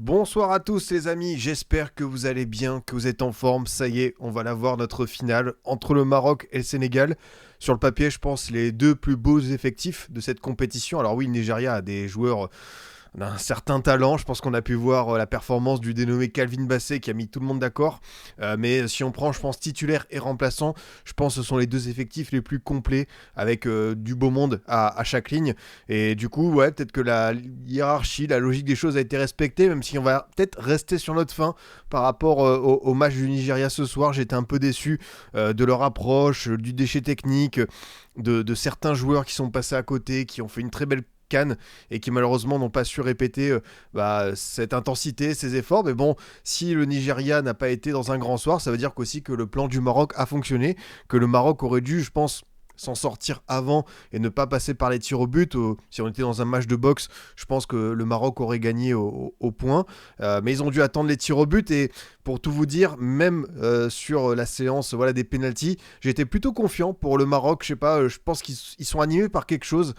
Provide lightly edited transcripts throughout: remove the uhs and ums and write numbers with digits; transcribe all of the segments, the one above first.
Bonsoir à tous les amis, j'espère que vous allez bien, que vous êtes en forme. Ça y est, on va la voir notre finale entre le Maroc et le Sénégal. Sur le papier, je pense les deux plus beaux effectifs de cette compétition. Alors oui, le Nigeria a des joueurs d'un certain talent. Je pense qu'on a pu voir la performance du dénommé Calvin Bassey qui a mis tout le monde d'accord. Mais si on prend, je pense, titulaire et remplaçant, je pense que ce sont les deux effectifs les plus complets avec du beau monde à chaque ligne. Et du coup, ouais, peut-être que la hiérarchie, la logique des choses a été respectée, même si on va peut-être rester sur notre fin par rapport au match du Nigeria ce soir. J'étais un peu déçu de leur approche, du déchet technique, de certains joueurs qui sont passés à côté, qui ont fait une très belle Cannes et qui malheureusement n'ont pas su répéter cette intensité, ces efforts. Mais bon, si le Nigeria n'a pas été dans un grand soir, ça veut dire qu'aussi que le plan du Maroc a fonctionné, que le Maroc aurait dû, je pense, s'en sortir avant et ne pas passer par les tirs au but. Si on était dans un match de boxe, je pense que le Maroc aurait gagné au point. Mais ils ont dû attendre les tirs au but et pour tout vous dire, même sur la séance des pénaltys, j'étais plutôt confiant pour le Maroc. Je sais pas, je pense qu'ils sont animés par quelque chose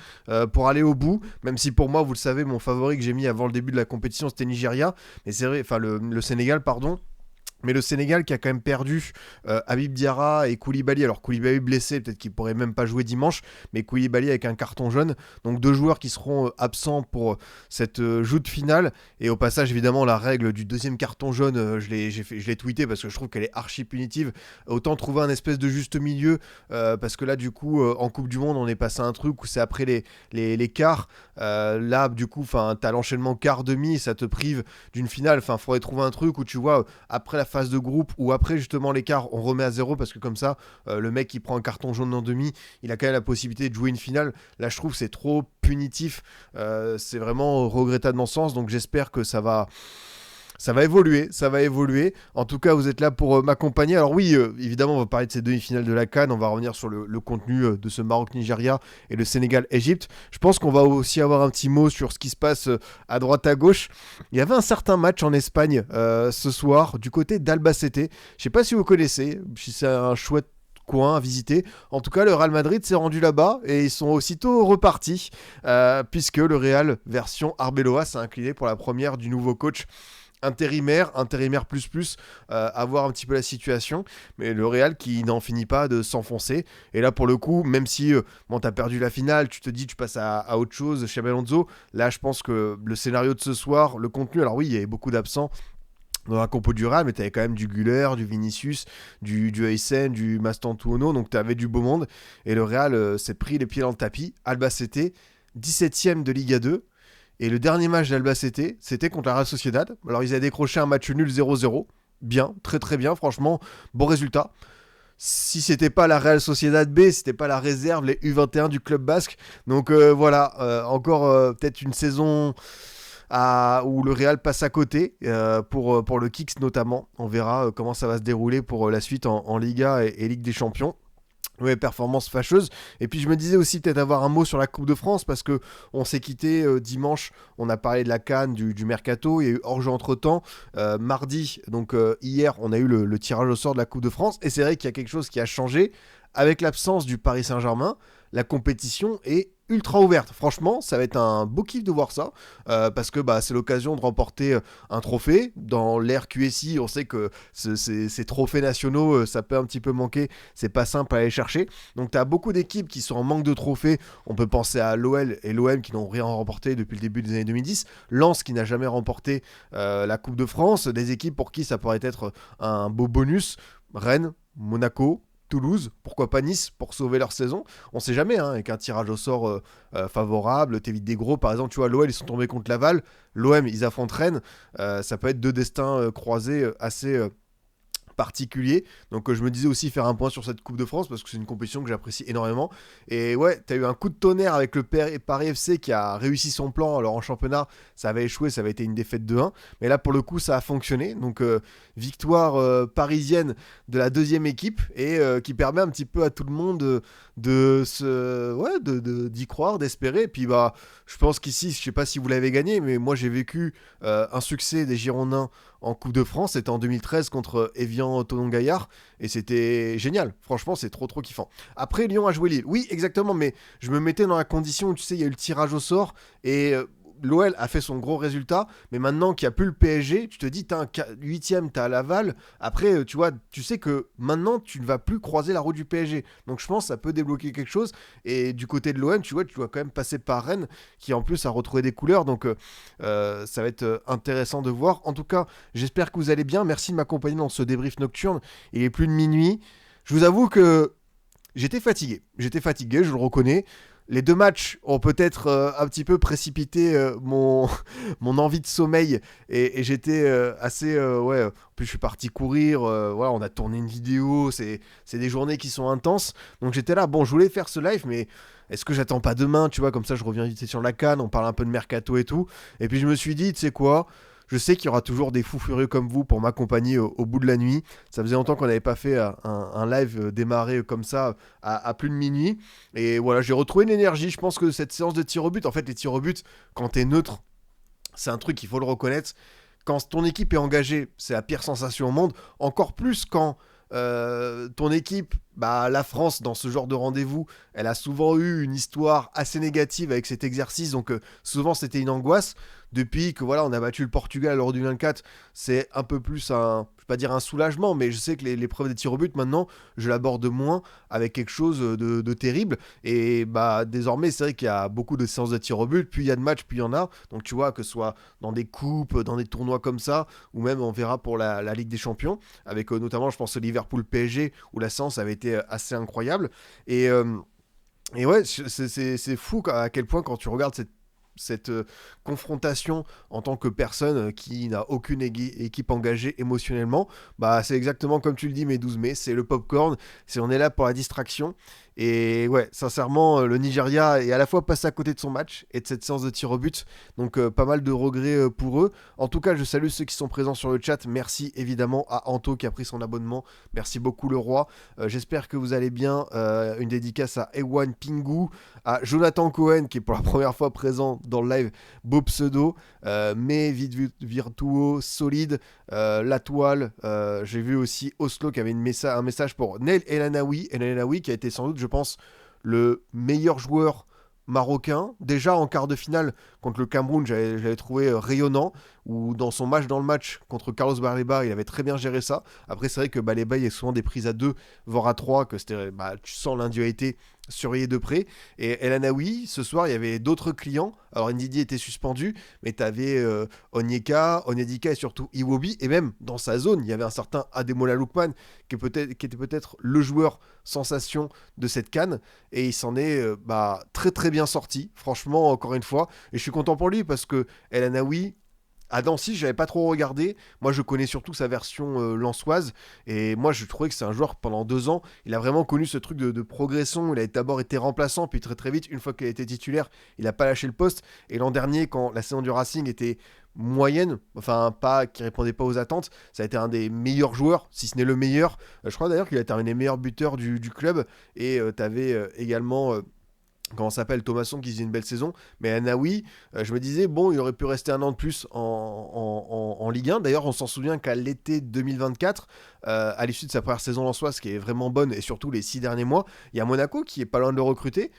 pour aller au bout. Même si pour moi, vous le savez, mon favori que j'ai mis avant le début de la compétition, c'était Nigeria. Mais c'est vrai, enfin le Sénégal, pardon. Mais le Sénégal qui a quand même perdu Habib Diarra et Koulibaly. Alors Koulibaly blessé, peut-être qu'il pourrait même pas jouer dimanche, mais Koulibaly avec un carton jaune. Donc deux joueurs qui seront absents pour cette joute finale. Et au passage, évidemment, la règle du deuxième carton jaune, je l'ai tweeté parce que je trouve qu'elle est archi punitive. Autant trouver un espèce de juste milieu parce que là, du coup, en Coupe du Monde, on est passé à un truc où c'est après les quarts. Là, du coup, t'as l'enchaînement quart-demi, ça te prive d'une finale. Faudrait trouver un truc où tu vois, après la phase de groupe ou après justement l'écart, on remet à zéro parce que comme ça, le mec qui prend un carton jaune en demi, il a quand même la possibilité de jouer une finale. Là, je trouve que c'est trop punitif. C'est vraiment regrettable dans ce sens. Donc j'espère que ça va évoluer, ça va évoluer. En tout cas, vous êtes là pour m'accompagner. Alors oui, évidemment, on va parler de ces demi-finales de la CAN. On va revenir sur le contenu de ce Maroc-Nigeria et le Sénégal-Égypte. Je pense qu'on va aussi avoir un petit mot sur ce qui se passe à droite à gauche. Il y avait un certain match en Espagne ce soir du côté d'Albacete. Je ne sais pas si vous connaissez, si c'est un chouette coin à visiter. En tout cas, le Real Madrid s'est rendu là-bas et ils sont aussitôt repartis puisque le Real version Arbeloa s'est incliné pour la première du nouveau coach intérimaire plus, à voir un petit peu la situation, mais le Real qui n'en finit pas de s'enfoncer, et là pour le coup, même si t'as perdu la finale, tu te dis tu passes à autre chose, Xabi Alonso, là je pense que le scénario de ce soir, le contenu, alors oui, il y avait beaucoup d'absents dans la compo du Real, mais t'avais quand même du Güler, du Vinicius, du Aysen, du Mastantuono, donc t'avais du beau monde, et le Real s'est pris les pieds dans le tapis. Albacete, 17ème de Liga 2, et le dernier match d'Albacete, c'était contre la Real Sociedad. Alors ils avaient décroché un match nul 0-0. Bien, très très bien, franchement, bon résultat. Si c'était pas la Real Sociedad B, c'était pas la réserve, les U21 du club basque. Donc voilà, encore peut-être une saison où le Real passe à côté pour le Kicks notamment. On verra comment ça va se dérouler pour la suite en Liga et Ligue des Champions. Ouais, performance fâcheuse. Et puis je me disais aussi peut-être avoir un mot sur la Coupe de France parce que on s'est quitté dimanche. On a parlé de la CAN, du mercato. Il y a eu hors-jeu entre-temps. Mardi, donc hier, on a eu le tirage au sort de la Coupe de France. Et c'est vrai qu'il y a quelque chose qui a changé. Avec l'absence du Paris Saint-Germain, la compétition est ultra ouverte. Franchement, ça va être un beau kiff de voir ça, parce que c'est l'occasion de remporter un trophée. Dans l'ère QSI, on sait que ces trophées nationaux, ça peut un petit peu manquer, c'est pas simple à aller chercher. Donc tu as beaucoup d'équipes qui sont en manque de trophées. On peut penser à l'OL et l'OM qui n'ont rien remporté depuis le début des années 2010. Lens qui n'a jamais remporté la Coupe de France. Des équipes pour qui ça pourrait être un beau bonus. Rennes, Monaco, Toulouse, pourquoi pas Nice pour sauver leur saison. On sait jamais, avec un tirage au sort favorable, t'évites des gros. Par exemple, tu vois, l'OL, ils sont tombés contre Laval. L'OM, ils affrontent Rennes. Ça peut être deux destins croisés assez particulier. Donc je me disais aussi faire un point sur cette Coupe de France parce que c'est une compétition que j'apprécie énormément. Et ouais, t'as eu un coup de tonnerre avec le Paris FC qui a réussi son plan. Alors en championnat, ça avait échoué, ça avait été une défaite de 1. Mais là, pour le coup, ça a fonctionné. Donc victoire parisienne de la deuxième équipe et qui permet un petit peu à tout le monde d'y croire, d'espérer. Et puis je pense qu'ici, je sais pas si vous l'avez gagné, mais moi j'ai vécu un succès des Girondins en Coupe de France. C'était en 2013 contre Evian Tonon-Gaillard et c'était génial. Franchement, c'est trop kiffant. Après, Lyon a joué Lille. Oui, exactement, mais je me mettais dans la condition où tu sais, il y a eu le tirage au sort et l'OL a fait son gros résultat, mais maintenant qu'il n'y a plus le PSG, tu te dis, t'as un 8ème, t'as Laval. Après, tu vois, tu sais que maintenant, tu ne vas plus croiser la route du PSG. Donc je pense que ça peut débloquer quelque chose. Et du côté de l'OM, tu vois, tu dois quand même passer par Rennes, qui en plus a retrouvé des couleurs. Donc ça va être intéressant de voir. En tout cas, j'espère que vous allez bien. Merci de m'accompagner dans ce débrief nocturne. Il est plus de minuit. Je vous avoue que j'étais fatigué. J'étais fatigué, je le reconnais. Les 2 matchs ont peut-être un petit peu précipité mon envie de sommeil et j'étais assez ouais. En plus je suis parti courir, voilà, on a tourné une vidéo, c'est des journées qui sont intenses. Donc j'étais là, bon, je voulais faire ce live, mais est-ce que j'attends pas demain, tu vois, comme ça je reviens vite sur la CAN, on parle un peu de mercato et tout. Et puis je me suis dit, tu sais quoi, je sais qu'il y aura toujours des fous furieux comme vous pour m'accompagner au bout de la nuit. Ça faisait longtemps qu'on n'avait pas fait un live démarré comme ça à plus de minuit. Et voilà, j'ai retrouvé une énergie. Je pense que cette séance de tir au but, en fait, les tirs au but, quand t'es neutre, c'est un truc, il faut le reconnaître. Quand ton équipe est engagée, c'est la pire sensation au monde. Encore plus quand ton équipe, bah, la France, dans ce genre de rendez-vous, elle a souvent eu une histoire assez négative avec cet exercice. Donc souvent, c'était une angoisse. Depuis que voilà, on a battu le Portugal lors du 24, c'est un peu plus un, je vais pas dire un soulagement, mais je sais que l'épreuve des tirs au but maintenant, je l'aborde moins avec quelque chose de terrible. Et bah désormais, c'est vrai qu'il y a beaucoup de séances de tirs au but, puis il y a de matchs, puis il y en a. Donc tu vois, que ce soit dans des coupes, dans des tournois comme ça, ou même on verra pour la Ligue des Champions, avec notamment, je pense, au Liverpool PSG, où la séance avait été assez incroyable. Et ouais, c'est fou à quel point quand tu regardes cette confrontation en tant que personne qui n'a aucune équipe engagée émotionnellement, bah c'est exactement comme tu le dis, mes 12 mai, c'est le popcorn, on est là pour la distraction. Et ouais, sincèrement, le Nigeria est à la fois passé à côté de son match et de cette séance de tir au but, donc pas mal de regrets pour eux. En tout cas, je salue ceux qui sont présents sur le chat. Merci évidemment à Anto qui a pris son abonnement. Merci beaucoup le roi. J'espère que vous allez bien. Une dédicace à Ewan Pingu, à Jonathan Cohen qui est pour la première fois présent dans le live, Beau Pseudo, mais Virtuo, Solide, La Toile. J'ai vu aussi Oslo qui avait un message pour Neil El Anaoui qui a été sans doute, je pense, le meilleur joueur marocain. Déjà en quart de finale contre le Cameroun, je l'avais trouvé rayonnant, ou dans son match dans le match contre Carlos Baleba, il avait très bien géré ça. Après, c'est vrai que Baleba, il y a souvent des prises à 2, voire à 3, que c'était, bah, tu sens l'individualité surveillée de près. Et El Anaoui, ce soir, il y avait d'autres clients. Alors, Ndidi était suspendu, mais tu avais Onyeka, Onyedika et surtout Iwobi. Et même dans sa zone, il y avait un certain Ademola Lookman qui était peut-être le joueur sensation de cette CAN. Et il s'en est très très bien sorti, franchement, encore une fois. Et je suis content pour lui parce que El Anaoui, à Dancy, j'avais pas trop regardé. Moi, je connais surtout sa version lensoise. Et moi, je trouvais que c'est un joueur, pendant 2 ans, il a vraiment connu ce truc de progression. Il a d'abord été remplaçant, puis très très vite, une fois qu'il a été titulaire, il a pas lâché le poste. Et l'an dernier, quand la saison du Racing était moyenne, enfin pas qui répondait pas aux attentes, ça a été un des meilleurs joueurs, si ce n'est le meilleur. Je crois d'ailleurs qu'il a été un des meilleurs buteurs du club. Et tu avais également... comment ça s'appelle, Thomasson qui faisait une belle saison, mais Anaoui, je me disais, bon, il aurait pu rester un an de plus en Ligue 1. D'ailleurs, on s'en souvient qu'à l'été 2024, à l'issue de sa première saison lensoise, qui est vraiment bonne, et surtout les 6 derniers mois, il y a Monaco qui est pas loin de le recruter.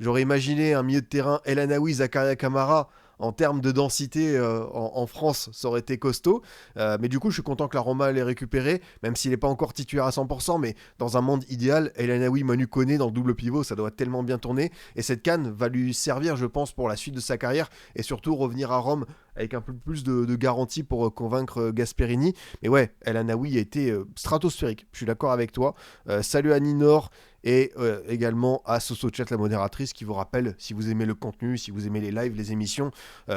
J'aurais imaginé un milieu de terrain El Anaoui, Zakaria Kamara. En termes de densité en France, ça aurait été costaud. Mais du coup, je suis content que la Roma l'ait récupéré, même s'il n'est pas encore titulaire à 100%. Mais dans un monde idéal, El Anaoui, Manu Koné dans le double pivot, ça doit tellement bien tourner. Et cette CAN va lui servir, je pense, pour la suite de sa carrière. Et surtout, revenir à Rome avec un peu plus de garantie pour convaincre Gasperini. Mais ouais, El Anaoui a été stratosphérique. Je suis d'accord avec toi. Salut à Ninor. Et également à Soso Chat, la modératrice, qui vous rappelle, si vous aimez le contenu, si vous aimez les lives, les émissions,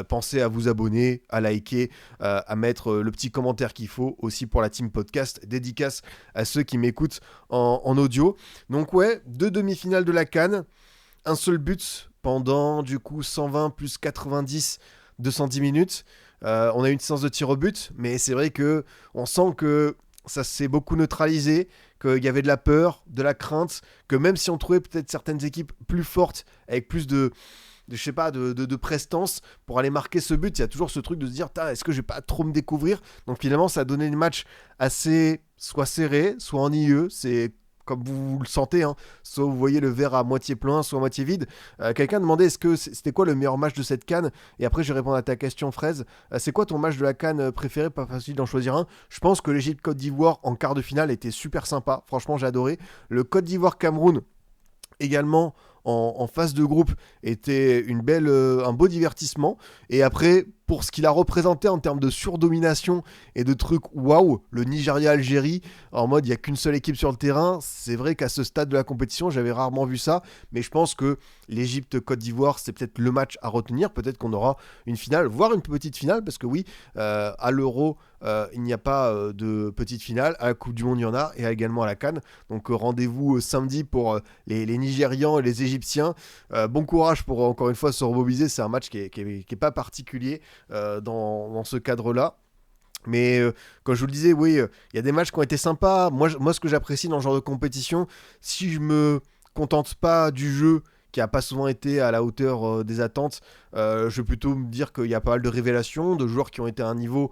pensez à vous abonner, à liker, à mettre le petit commentaire qu'il faut aussi pour la team podcast. Dédicace à ceux qui m'écoutent en audio. Donc ouais, 2 demi-finales de la CAN, un seul but pendant du coup 120 plus 90, 210 minutes. On a eu une séance de tir au but, mais c'est vrai que on sent que ça s'est beaucoup neutralisé, qu'il y avait de la peur, de la crainte, que même si on trouvait peut-être certaines équipes plus fortes, avec plus de prestance pour aller marquer ce but, il y a toujours ce truc de se dire, est-ce que je vais pas trop me découvrir? Donc finalement, ça a donné des matchs assez soit serrés, soit ennuyeux. C'est comme vous le sentez, hein. Soit vous voyez le verre à moitié plein, soit à moitié vide. Quelqu'un demandait est-ce que c'était quoi le meilleur match de cette CAN. Et après, je vais répondre à ta question, Fraise. C'est quoi ton match de la CAN préféré? Pas facile d'en choisir un. Je pense que l'Égypte-Côte d'Ivoire en quart de finale était super sympa. Franchement, j'ai adoré. Le Côte d'Ivoire-Cameroun également en phase de groupe était un beau divertissement. Et après, pour ce qu'il a représenté en termes de surdomination et de trucs waouh, le Nigeria-Algérie, en mode il n'y a qu'une seule équipe sur le terrain, c'est vrai qu'à ce stade de la compétition, j'avais rarement vu ça, mais je pense que l'Égypte-Côte d'Ivoire, c'est peut-être le match à retenir, peut-être qu'on aura une finale, voire une petite finale, parce que oui, à l'Euro, il n'y a pas de petite finale, à la Coupe du Monde, il y en a, et également à la CAN. Donc rendez-vous samedi pour les Nigérians et les Égyptiens. Bon courage pour encore une fois se remobiliser, c'est un match qui est pas particulier dans ce cadre-là. Mais comme je vous le disais, oui, il y a des matchs qui ont été sympas. Moi, ce que j'apprécie dans ce genre de compétition, si je me contente pas du jeu qui a pas souvent été à la hauteur des attentes, je vais plutôt me dire qu'il y a pas mal de révélations, de joueurs qui ont été à un niveau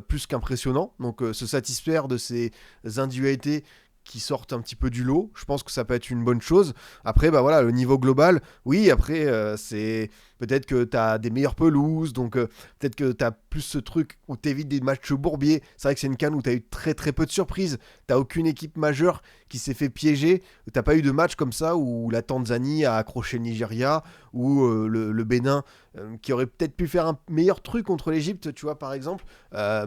plus qu'impressionnant. Donc se satisfaire de ces individualités qui sortent un petit peu du lot, je pense que ça peut être une bonne chose. Après, bah voilà, le niveau global, oui, après, c'est peut-être que tu as des meilleures pelouses, donc peut-être que tu as plus ce truc où tu évites des matchs bourbiers. C'est vrai que c'est une CAN où tu as eu très très peu de surprises. Tu aucune équipe majeure qui s'est fait piéger. Tu pas eu de match comme ça où la Tanzanie a accroché le Nigeria, ou le Bénin qui aurait peut-être pu faire un meilleur truc contre l'Égypte, tu vois, par exemple.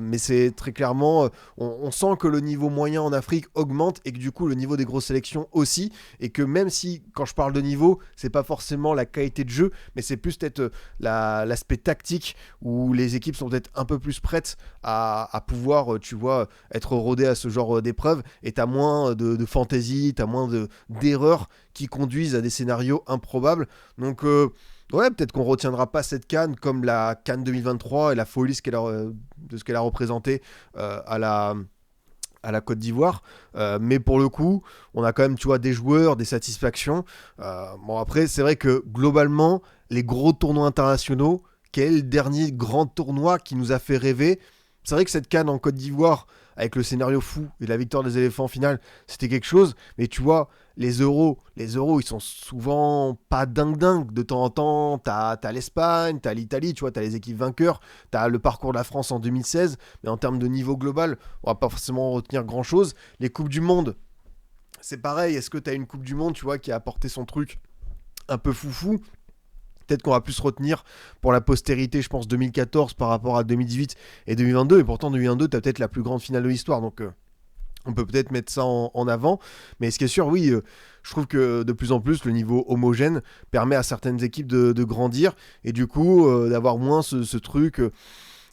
Mais c'est très clairement, on sent que le niveau moyen en Afrique augmente et que du coup le niveau des grosses sélections aussi. Et que même si, quand je parle de niveau, c'est pas forcément la qualité de jeu, mais c'est plus peut-être l'aspect tactique où les équipes sont peut-être un peu plus prêtes à pouvoir, tu vois, être rodées à ce genre d'épreuve. Et t'as moins de fantaisie, t'as moins d'erreurs qui conduisent à des scénarios improbables. Donc ouais, peut-être qu'on retiendra pas cette CAN comme la CAN 2023 et la folie de ce qu'elle a représenté à la Côte d'Ivoire. Mais pour le coup, on a quand même, tu vois, des joueurs, des satisfactions. Bon, après, c'est vrai que globalement, les gros tournois internationaux, quel est le dernier grand tournoi qui nous a fait rêver? C'est vrai que cette CAN en Côte d'Ivoire, avec le scénario fou et la victoire des éléphants en finale, c'était quelque chose. Mais tu vois, les euros, ils sont souvent pas dingue. De temps en temps, t'as l'Espagne, t'as l'Italie, tu vois, t'as les équipes vainqueurs, t'as le parcours de la France en 2016. Mais en termes de niveau global, on va pas forcément retenir grand-chose. Les Coupes du Monde, c'est pareil. Est-ce que t'as une Coupe du Monde, tu vois, qui a apporté son truc un peu foufou? Peut-être qu'on va plus se retenir pour la postérité, je pense, 2014 par rapport à 2018 et 2022. Et pourtant, 2022, tu as peut-être la plus grande finale de l'histoire. Donc, on peut peut-être mettre ça en avant. Mais ce qui est sûr, oui, je trouve que de plus en plus, le niveau homogène permet à certaines équipes de grandir. Et du coup, d'avoir moins ce truc.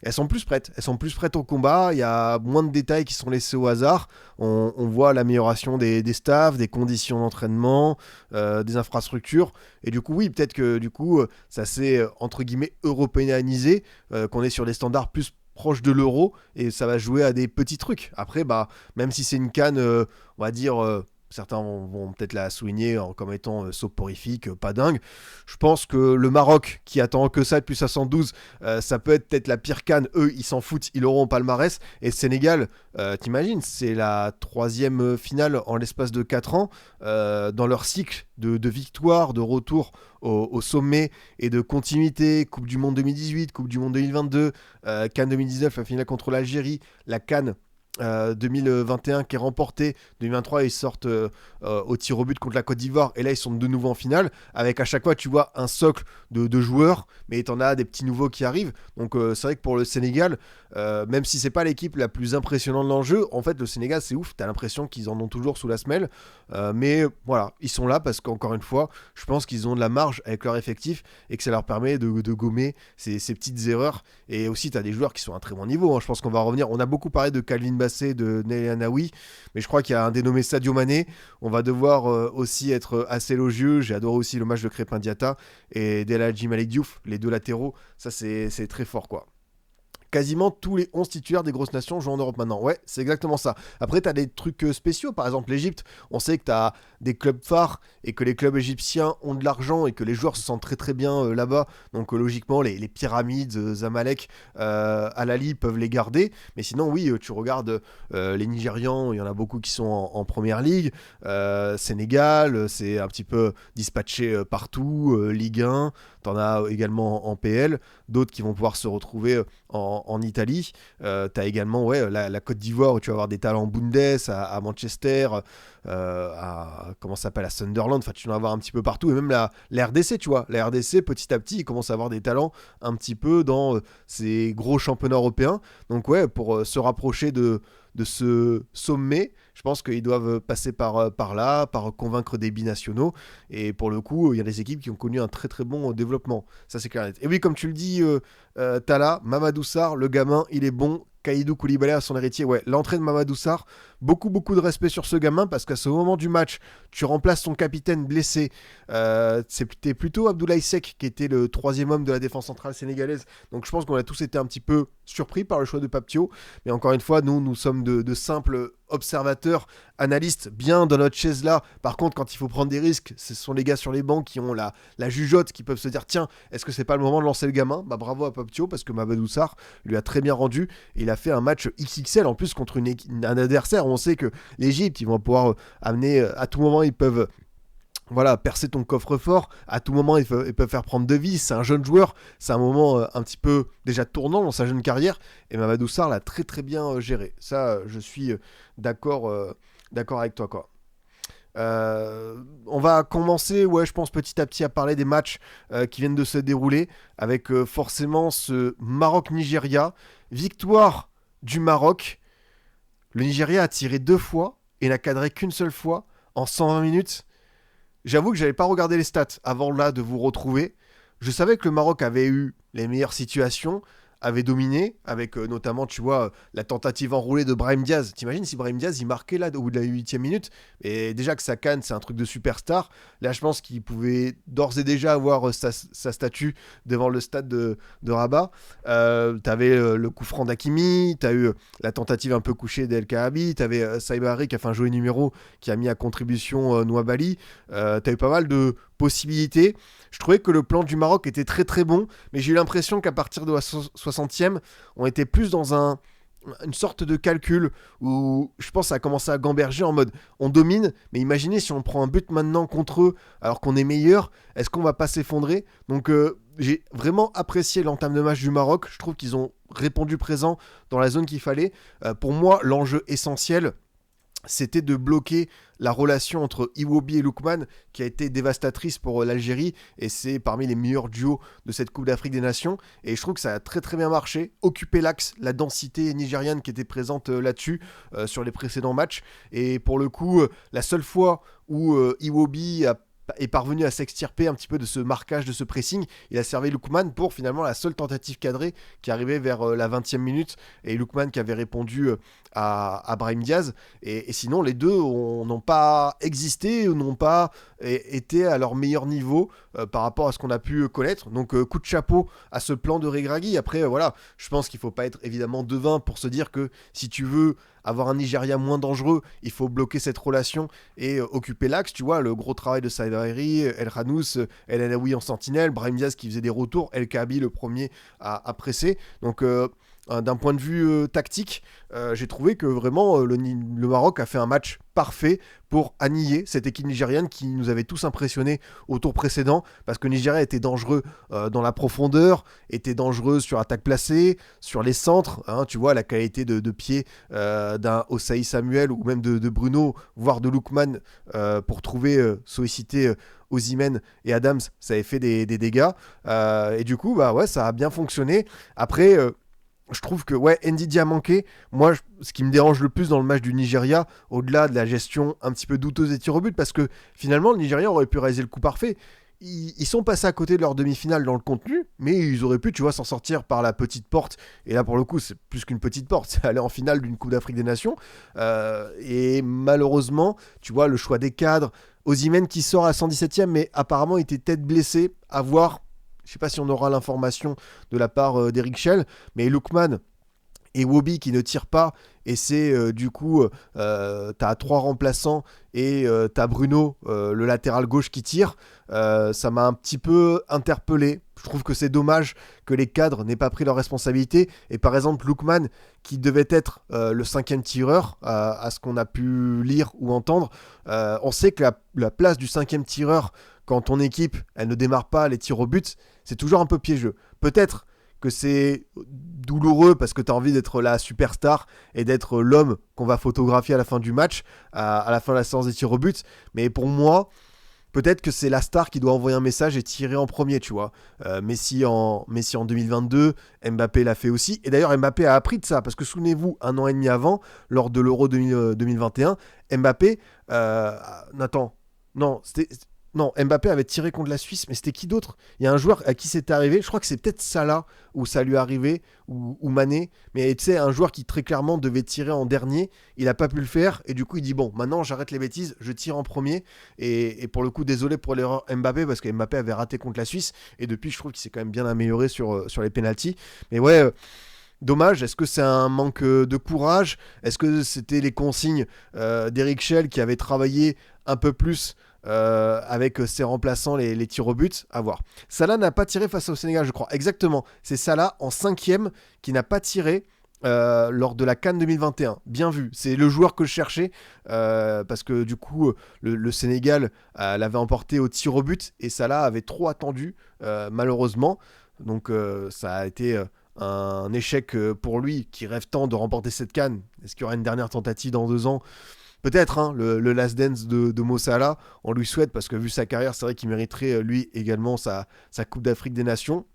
Elles sont plus prêtes. Elles sont plus prêtes au combat. Il y a moins de détails qui sont laissés au hasard. On voit l'amélioration des staffs, des conditions d'entraînement, des infrastructures. Et du coup, oui, peut-être que du coup, ça s'est entre guillemets européanisé, qu'on est sur des standards plus proches de l'euro et ça va jouer à des petits trucs. Après, bah, même si c'est une CAN, on va dire. Certains vont peut-être la souligner comme étant soporifique, pas dingue. Je pense que le Maroc, qui attend que ça depuis 72, ça peut être peut-être la pire CAN. Eux, ils s'en foutent, ils auront palmarès. Et Sénégal, t'imagines, c'est la troisième finale en l'espace de 4 ans. Dans leur cycle de victoire, de retour au sommet et de continuité. Coupe du Monde 2018, Coupe du Monde 2022, CAN 2019, la finale contre l'Algérie, la CAN 2021 qui est remporté, 2023 ils sortent au tir au but contre la Côte d'Ivoire et là ils sont de nouveau en finale avec à chaque fois tu vois un socle de joueurs mais t'en as des petits nouveaux qui arrivent donc c'est vrai que pour le Sénégal même si c'est pas l'équipe la plus impressionnante dans le jeu, en fait le Sénégal c'est ouf, t'as l'impression qu'ils en ont toujours sous la semelle mais voilà, ils sont là parce qu'encore une fois je pense qu'ils ont de la marge avec leur effectif et que ça leur permet de gommer ces petites erreurs et aussi t'as des joueurs qui sont à un très bon niveau, hein. Je pense qu'on va revenir, on a beaucoup parlé de Calvin Bassey, de Neil Naoui, mais je crois qu'il y a un dénommé Sadio Mané. On va devoir aussi être assez élogieux. J'ai adoré aussi le match de Crépin Diatta et d'El Hadji Malick Diouf, les deux latéraux. Ça, c'est très fort, quoi. quasiment tous les 11 titulaires des grosses nations jouent en Europe maintenant. Ouais, c'est exactement ça. Après, tu as des trucs spéciaux. Par exemple, l'Égypte, on sait que tu as des clubs phares et que les clubs égyptiens ont de l'argent et que les joueurs se sentent très très bien là-bas. Donc logiquement, les pyramides, Zamalek, Al-Ahly peuvent les garder. Mais sinon, oui, tu regardes les Nigérians, il y en a beaucoup qui sont en première ligue. Sénégal, c'est un petit peu dispatché partout. Ligue 1, t'en as également en PL. D'autres qui vont pouvoir se retrouver en Italie. T'as également la Côte d'Ivoire où tu vas avoir des talents Bundes, à Manchester, comment ça s'appelle, à Sunderland. Enfin, tu vas en avoir un petit peu partout. Et même la RDC, tu vois. La RDC, petit à petit, ils commencent à avoir des talents un petit peu dans ces gros championnats européens. Donc ouais, pour se rapprocher de ce sommet, je pense qu'ils doivent passer par là, par convaincre des binationaux. Et pour le coup, il y a des équipes qui ont connu un très très bon développement. Ça, c'est clair. Et oui, comme tu le dis, Tala, Mamadou Sarr, le gamin, il est bon. Kalidou Koulibaly à son héritier. Ouais, l'entrée de Mamadou Sarr, beaucoup de respect sur ce gamin parce qu'à ce moment du match, tu remplaces ton capitaine blessé. C'était plutôt Abdoulaye Seck qui était le troisième homme de la défense centrale sénégalaise. Donc je pense qu'on a tous été un petit peu surpris par le choix de Pape Thiaw. Mais encore une fois, nous sommes de simples observateurs, analystes, bien dans notre chaise là. Par contre, quand il faut prendre des risques, ce sont les gars sur les bancs qui ont la jugeote, qui peuvent se dire tiens, est-ce que c'est pas le moment de lancer le gamin ? Bah bravo à Pape Thiaw parce que Mamadou Sarr lui a très bien rendu. Il a fait un match XXL en plus contre un adversaire où on sait que l'Égypte, ils vont pouvoir amener à tout moment, ils peuvent percer ton coffre-fort. À tout moment, ils peuvent faire prendre de vis. C'est un jeune joueur. C'est un moment un petit peu déjà tournant dans sa jeune carrière. Et Mamadou Sarr l'a très très bien géré. Ça, je suis d'accord avec toi, quoi. On va commencer, je pense petit à petit à parler des matchs qui viennent de se dérouler avec forcément ce Maroc-Nigeria. Victoire du Maroc. Le Nigeria a tiré 2 fois et n'a cadré qu'une seule fois en 120 minutes. J'avoue que j'avais pas regardé les stats avant là de vous retrouver. Je savais que le Maroc avait eu les meilleures situations, avait dominé, avec notamment, tu vois, la tentative enroulée de Brahim Diaz. T'imagines si Brahim Diaz, il marquait là au bout de la 8e minute. Et déjà que sa canne, c'est un truc de superstar. Là, je pense qu'il pouvait d'ores et déjà avoir sa statue devant le stade de Rabat. T'avais le coup franc d'Hakimi, t'as eu la tentative un peu couchée d'El Kaabi, t'avais Saïbari qui a fait un joli numéro, qui a mis à contribution Nouabali. T'as eu pas mal de possibilités. Je trouvais que le plan du Maroc était très très bon, mais j'ai eu l'impression qu'à partir de la 60e, on était plus dans une sorte de calcul où je pense que ça a commencé à gamberger en mode on domine, mais imaginez si on prend un but maintenant contre eux alors qu'on est meilleur, est-ce qu'on va pas s'effondrer ? Donc j'ai vraiment apprécié l'entame de match du Maroc. Je trouve qu'ils ont répondu présent dans la zone qu'il fallait. Pour moi, l'enjeu essentiel, c'était de bloquer la relation entre Iwobi et Lookman qui a été dévastatrice pour l'Algérie et c'est parmi les meilleurs duos de cette Coupe d'Afrique des Nations et je trouve que ça a très très bien marché, occuper l'axe, la densité nigériane qui était présente là-dessus sur les précédents matchs et pour le coup la seule fois où Iwobi est parvenu à s'extirper un petit peu de ce marquage, de ce pressing. Il a servi Lookman pour finalement la seule tentative cadrée qui arrivait vers la 20e minute et Lookman qui avait répondu à Brahim Diaz et sinon les deux n'ont pas existé, n'ont pas été à leur meilleur niveau par rapport à ce qu'on a pu connaître. Donc coup de chapeau à ce plan de Regragui. Après je pense qu'il ne faut pas être évidemment devin pour se dire que si tu veux avoir un Nigeria moins dangereux, il faut bloquer cette relation et occuper l'axe. Tu vois, le gros travail de Saïdari, El Hanous, El Anaoui en sentinelle, Brahim Diaz qui faisait des retours, El Kaabi le premier à presser. Donc d'un point de vue tactique, j'ai trouvé que vraiment le Maroc a fait un match parfait pour annihiler cette équipe nigériane qui nous avait tous impressionnés au tour précédent parce que Nigeria était dangereux dans la profondeur, était dangereux sur attaque placée, sur les centres, tu vois la qualité de pied d'un Osaï Samuel ou même de Bruno, voire de Lookman pour solliciter Osimhen et Adams, ça avait fait des dégâts et du coup ça a bien fonctionné. Après je trouve que Ndidi a manqué. Moi, ce qui me dérange le plus dans le match du Nigeria, au-delà de la gestion un petit peu douteuse des tirs au but, parce que finalement, le Nigeria aurait pu réaliser le coup parfait. Ils sont passés à côté de leur demi-finale dans le contenu, mais ils auraient pu, s'en sortir par la petite porte. Et là, pour le coup, c'est plus qu'une petite porte, c'est aller en finale d'une Coupe d'Afrique des Nations. Et malheureusement, tu vois, le choix des cadres, Osimhen qui sort à 117e, mais apparemment était tête blessée, à voir. Je sais pas si on aura l'information de la part d'Eric Schell, mais Lookman et Wobby qui ne tirent pas, et c'est du coup, t'as 3 remplaçants et t'as Bruno, le latéral gauche qui tire. Ça m'a un petit peu interpellé. Je trouve que c'est dommage que les cadres n'aient pas pris leurs responsabilités. Et par exemple, Lookman, qui devait être le 5e tireur, à ce qu'on a pu lire ou entendre, on sait que la place du 5e tireur, quand ton équipe elle ne démarre pas les tirs au but, c'est toujours un peu piégeux. Peut-être que c'est douloureux parce que tu as envie d'être la superstar et d'être l'homme qu'on va photographier à la fin du match, à la fin de la séance des tirs au but. Mais pour moi, peut-être que c'est la star qui doit envoyer un message et tirer en premier, tu vois. Messi en 2022, Mbappé l'a fait aussi. Et d'ailleurs, Mbappé a appris de ça parce que souvenez-vous, 1 an et demi avant, lors de l'Euro 2021, Mbappé... attends, non, non, Mbappé avait tiré contre la Suisse, mais c'était qui d'autre? Il y a un joueur à qui c'était arrivé, je crois que c'est peut-être Salah où ça lui est arrivé, ou Mané, mais tu sais, un joueur qui très clairement devait tirer en dernier, il n'a pas pu le faire, et du coup il dit bon, maintenant j'arrête les bêtises, je tire en premier, et pour le coup, désolé pour l'erreur Mbappé, parce que Mbappé avait raté contre la Suisse, et depuis je trouve qu'il s'est quand même bien amélioré sur les pénaltys, mais ouais... dommage, est-ce que c'est un manque de courage? Est-ce que c'était les consignes d'Eric Schell qui avait travaillé un peu plus avec ses remplaçants les tirs au but? À voir. Salah n'a pas tiré face au Sénégal, je crois. Exactement, c'est Salah en 5e qui n'a pas tiré lors de la CAN 2021. Bien vu, c'est le joueur que je cherchais parce que du coup le Sénégal l'avait emporté au tir au but et Salah avait trop attendu malheureusement. Donc ça a été un échec pour lui qui rêve tant de remporter cette CAN. Est-ce qu'il y aura une dernière tentative dans 2 ans? Peut-être, hein, le last dance de Mo Salah, on lui souhaite parce que vu sa carrière, c'est vrai qu'il mériterait lui également sa Coupe d'Afrique des Nations.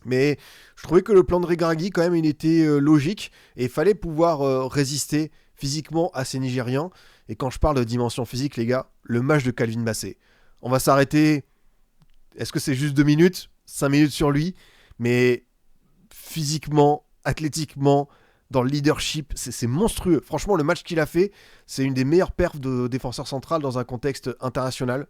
Mais je trouvais que le plan de Regragui, quand même, il était logique et il fallait pouvoir résister physiquement à ces Nigérians. Et quand je parle de dimension physique, les gars, le match de Calvin Bassé. On va s'arrêter. Est-ce que c'est juste 2 minutes, 5 minutes sur lui? Mais physiquement, athlétiquement, dans le leadership, c'est monstrueux. Franchement, le match qu'il a fait, c'est une des meilleures perfs de défenseur central dans un contexte international.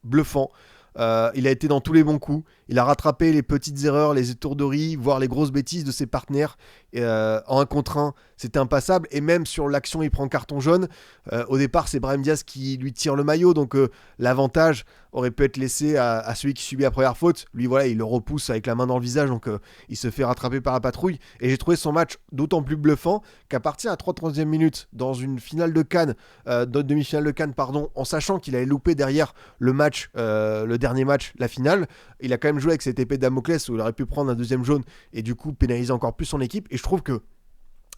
Bluffant. Il a été dans tous les bons coups. Il a rattrapé les petites erreurs, les étourderies, voire les grosses bêtises de ses partenaires. En 1 contre 1, c'était impassable. Et même sur l'action, il prend carton jaune. Au départ, c'est Brahim Diaz qui lui tire le maillot. Donc l'avantage aurait pu être laissé à celui qui subit la première faute. Lui, voilà, il le repousse avec la main dans le visage. Donc il se fait rattraper par la patrouille. Et j'ai trouvé son match d'autant plus bluffant qu'à partir de la 33e minute, dans une finale de CAN, demi-finale de CAN, pardon, en sachant qu'il avait loupé derrière le match, le dernier match, la finale, il a quand même joué avec cette épée de Damoclès où il aurait pu prendre un 2e jaune et du coup pénaliser encore plus son équipe. Et je trouve que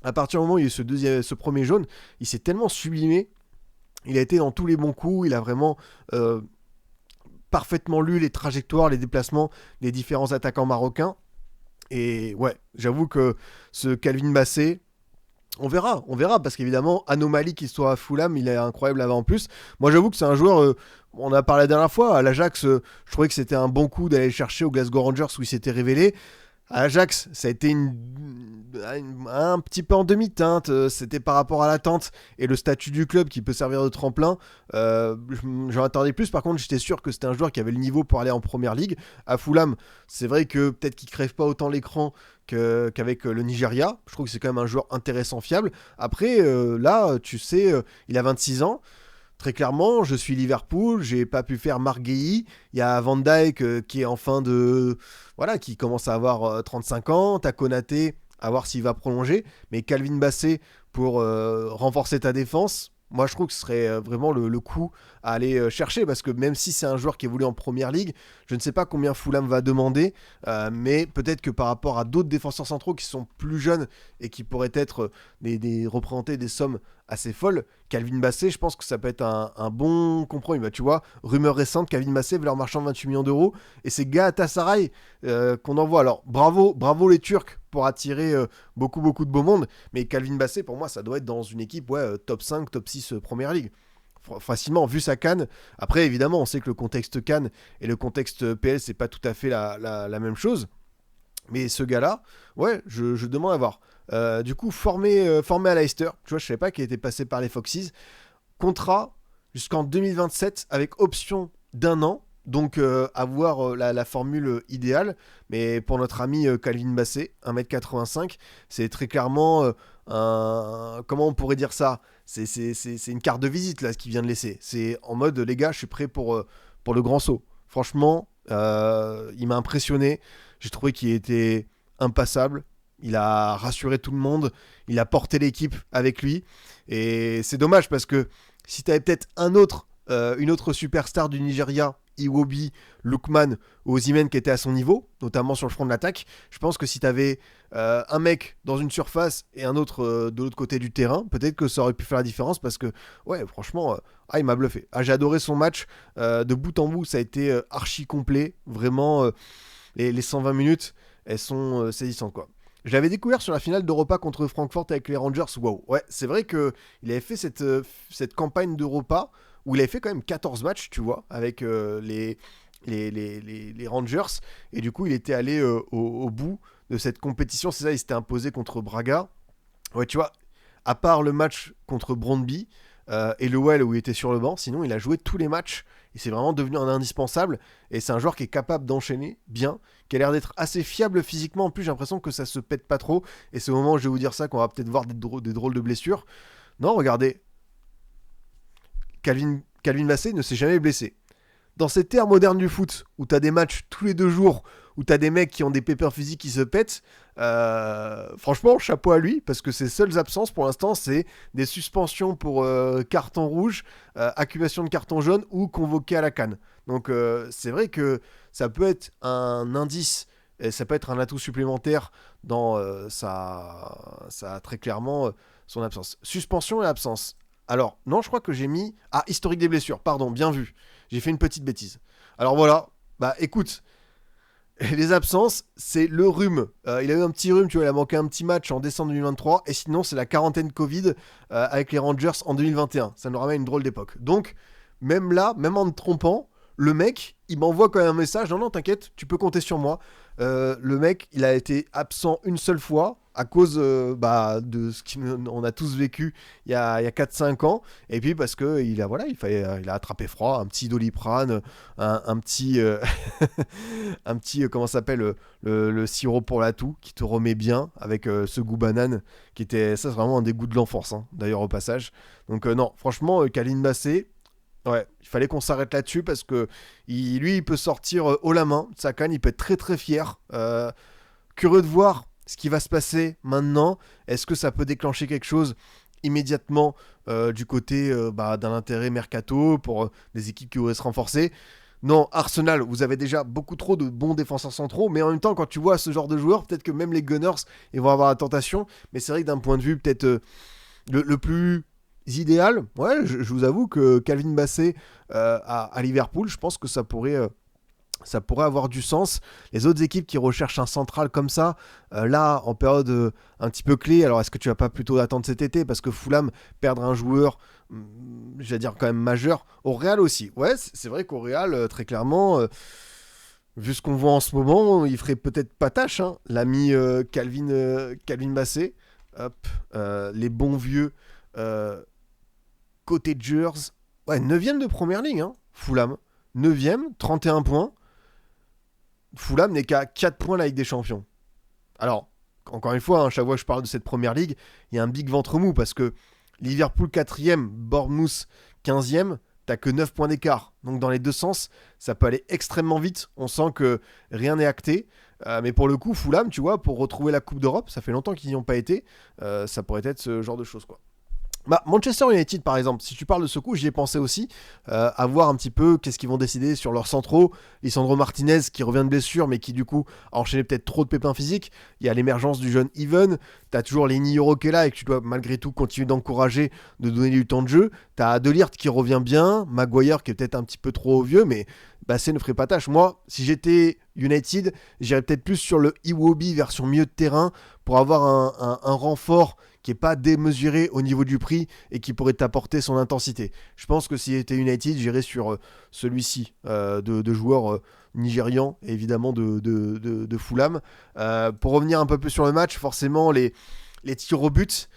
à partir du moment où il y a eu ce 1er jaune, il s'est tellement sublimé, il a été dans tous les bons coups, il a vraiment parfaitement lu les trajectoires, les déplacements des différents attaquants marocains. Et ouais, j'avoue que ce Calvin Bassé, on verra, parce qu'évidemment, anomalie qu'il soit à Fulham, il est incroyable là-bas en plus. Moi, j'avoue que c'est un joueur, on a parlé la dernière fois, à l'Ajax, je trouvais que c'était un bon coup d'aller le chercher au Glasgow Rangers où il s'était révélé. À l'Ajax, ça a été un petit peu en demi-teinte, c'était par rapport à l'attente et le statut du club qui peut servir de tremplin. J'en attendais plus, par contre, j'étais sûr que c'était un joueur qui avait le niveau pour aller en première ligue. À Fulham, c'est vrai que peut-être qu'il crève pas autant l'écran qu'avec le Nigeria. Je trouve que c'est quand même un joueur intéressant, fiable. Après, là, tu sais, il a 26 ans. Très clairement, je suis Liverpool, j'ai pas pu faire Marguerite. Il y a Van Dijk qui est en fin de... Voilà, qui commence à avoir 35 ans. T'as Konaté, à voir s'il va prolonger. Mais Calvin Bassé, pour renforcer ta défense, moi je trouve que ce serait vraiment le coup à aller chercher. Parce que même si c'est un joueur qui évolue en première ligue, je ne sais pas combien Fulham va demander. Mais peut-être que par rapport à d'autres défenseurs centraux qui sont plus jeunes et qui pourraient être représenter des sommes assez folles, Calvin Bassé, je pense que ça peut être un bon compromis. Bah, tu vois, rumeur récente, Calvin Bassé veut leur marchand 28 millions d'euros. Et c'est Galatasaray qu'on envoie. Alors, bravo les Turcs pour attirer beaucoup de beau monde. Mais Calvin Bassé, pour moi, ça doit être dans une équipe top 5, top 6 Première Ligue. Facilement, vu sa CAN. Après, évidemment, on sait que le contexte CAN et le contexte PL, c'est pas tout à fait la même chose. Mais ce gars-là, ouais, je demande à voir. Du coup, formé à Leicester, tu vois, je savais pas qu'il était passé par les Foxes. Contrat jusqu'en 2027 avec option d'1 an. Donc avoir la formule idéale, mais pour notre ami Calvin Bassey, 1m85, c'est très clairement comment on pourrait dire ça, c'est une carte de visite là ce qu'il vient de laisser. C'est en mode les gars, je suis prêt pour le grand saut. Franchement, il m'a impressionné. J'ai trouvé qu'il était impassable. Il a rassuré tout le monde. Il a porté l'équipe avec lui. Et c'est dommage parce que si tu avais peut-être une autre superstar du Nigeria, Iwobi, Lookman ou Osimhen qui était à son niveau, notamment sur le front de l'attaque, je pense que si tu avais un mec dans une surface et un autre de l'autre côté du terrain, peut-être que ça aurait pu faire la différence parce que, ouais, franchement, il m'a bluffé. J'ai adoré son match de bout en bout, ça a été archi complet. Vraiment, les 120 minutes, elles sont saisissantes, quoi. Je l'avais découvert sur la finale d'Europa contre Francfort avec les Rangers. Wow. Ouais, c'est vrai qu'il avait fait cette campagne d'Europa où il avait fait quand même 14 matchs, tu vois, avec les Rangers. Et du coup, il était allé au bout de cette compétition. C'est ça, il s'était imposé contre Braga. Ouais, tu vois, à part le match contre Brøndby et le Well où il était sur le banc, sinon il a joué tous les matchs. Et c'est vraiment devenu un indispensable. Et c'est un joueur qui est capable d'enchaîner bien, qui a l'air d'être assez fiable physiquement. En plus, j'ai l'impression que ça se pète pas trop. Et c'est au moment où je vais vous dire ça qu'on va peut-être voir des drôles de blessures. Non, regardez, Calvin Bassey ne s'est jamais blessé. Dans cette ère moderne du foot, où t'as des matchs tous les 2 jours, où t'as des mecs qui ont des pépins physiques qui se pètent, franchement, chapeau à lui, parce que ses seules absences pour l'instant, c'est des suspensions pour carton rouge, accumulation de carton jaune ou convoqué à la CAN. Donc c'est vrai que ça peut être un indice, et ça peut être un atout supplémentaire dans ça très clairement son absence. Suspension et absence. Alors, non, je crois que j'ai mis... Ah, historique des blessures, pardon, bien vu. J'ai fait une petite bêtise. Alors voilà, bah écoute, les absences, c'est le rhume. Il a eu un petit rhume, tu vois, il a manqué un petit match en décembre 2023, et sinon c'est la quarantaine Covid avec les Rangers en 2021. Ça nous ramène une drôle d'époque. Donc, même là, même en me trompant, le mec, il m'envoie quand même un message. Non, non, t'inquiète, tu peux compter sur moi. Le mec, il a été absent une seule fois à cause de ce qu'on a tous vécu il y a 4-5 ans. Et puis parce que il a attrapé froid, un petit Doliprane, un petit, un petit comment ça s'appelle, le sirop pour la toux qui te remet bien avec ce goût banane qui était, ça c'est vraiment un des goûts de l'enfance, hein, d'ailleurs au passage. Donc non, franchement, Calvin Bassey, ouais, il fallait qu'on s'arrête là-dessus parce que lui, il peut sortir haut la main de sa canne, il peut être très très fier. Curieux de voir ce qui va se passer maintenant. Est-ce que ça peut déclencher quelque chose immédiatement du côté d'un intérêt mercato pour des équipes qui voudraient se renforcer? Non, Arsenal, vous avez déjà beaucoup trop de bons défenseurs centraux, mais en même temps, quand tu vois ce genre de joueurs, peut-être que même les Gunners, ils vont avoir la tentation. Mais c'est vrai que d'un point de vue peut-être le plus idéal, ouais, je vous avoue que Calvin Bassey à Liverpool, je pense que ça pourrait avoir du sens. Les autres équipes qui recherchent un central comme ça, là, en période un petit peu clé, alors est-ce que tu vas pas plutôt attendre cet été? Parce que Fulham, perdre un joueur, je vais dire quand même majeur, au Real aussi. Ouais, c'est vrai qu'au Real, très clairement, vu ce qu'on voit en ce moment, il ferait peut-être pas tâche, hein, l'ami Calvin Bassey. Hop, les bons vieux Cottagers. Ouais, 9ème de première ligne, hein, Fulham. 9ème, 31 points. Fulham n'est qu'à 4 points la Ligue des Champions. Alors, encore une fois, hein, chaque fois que je parle de cette première ligue, il y a un big ventre mou parce que Liverpool 4ème, Bournemouth 15ème, t'as que 9 points d'écart. Donc dans les deux sens, ça peut aller extrêmement vite. On sent que rien n'est acté. Mais pour le coup, Fulham, tu vois, pour retrouver la Coupe d'Europe, ça fait longtemps qu'ils n'y ont pas été. Ça pourrait être ce genre de choses, quoi. Bah, Manchester United par exemple, si tu parles de ce coup, j'y ai pensé aussi, à voir un petit peu qu'est-ce qu'ils vont décider sur leurs centraux. Lisandro Martinez qui revient de blessure mais qui du coup a enchaîné peut-être trop de pépins physiques. Il y a l'émergence du jeune Even, t'as toujours Lenny Yoro qui est là et que tu dois malgré tout continuer d'encourager, de donner du temps de jeu. T'as De Ligt qui revient bien, Maguire qui est peut-être un petit peu trop vieux mais Bassey ne ferait pas tâche. Moi, si j'étais United, j'irais peut-être plus sur le Iwobi version milieu de terrain pour avoir un renfort qui n'est pas démesuré au niveau du prix et qui pourrait t'apporter son intensité. Je pense que si j'étais United, j'irais sur celui-ci de joueurs nigérians et évidemment de Fulham. Pour revenir un peu plus sur le match, forcément les tirs au but,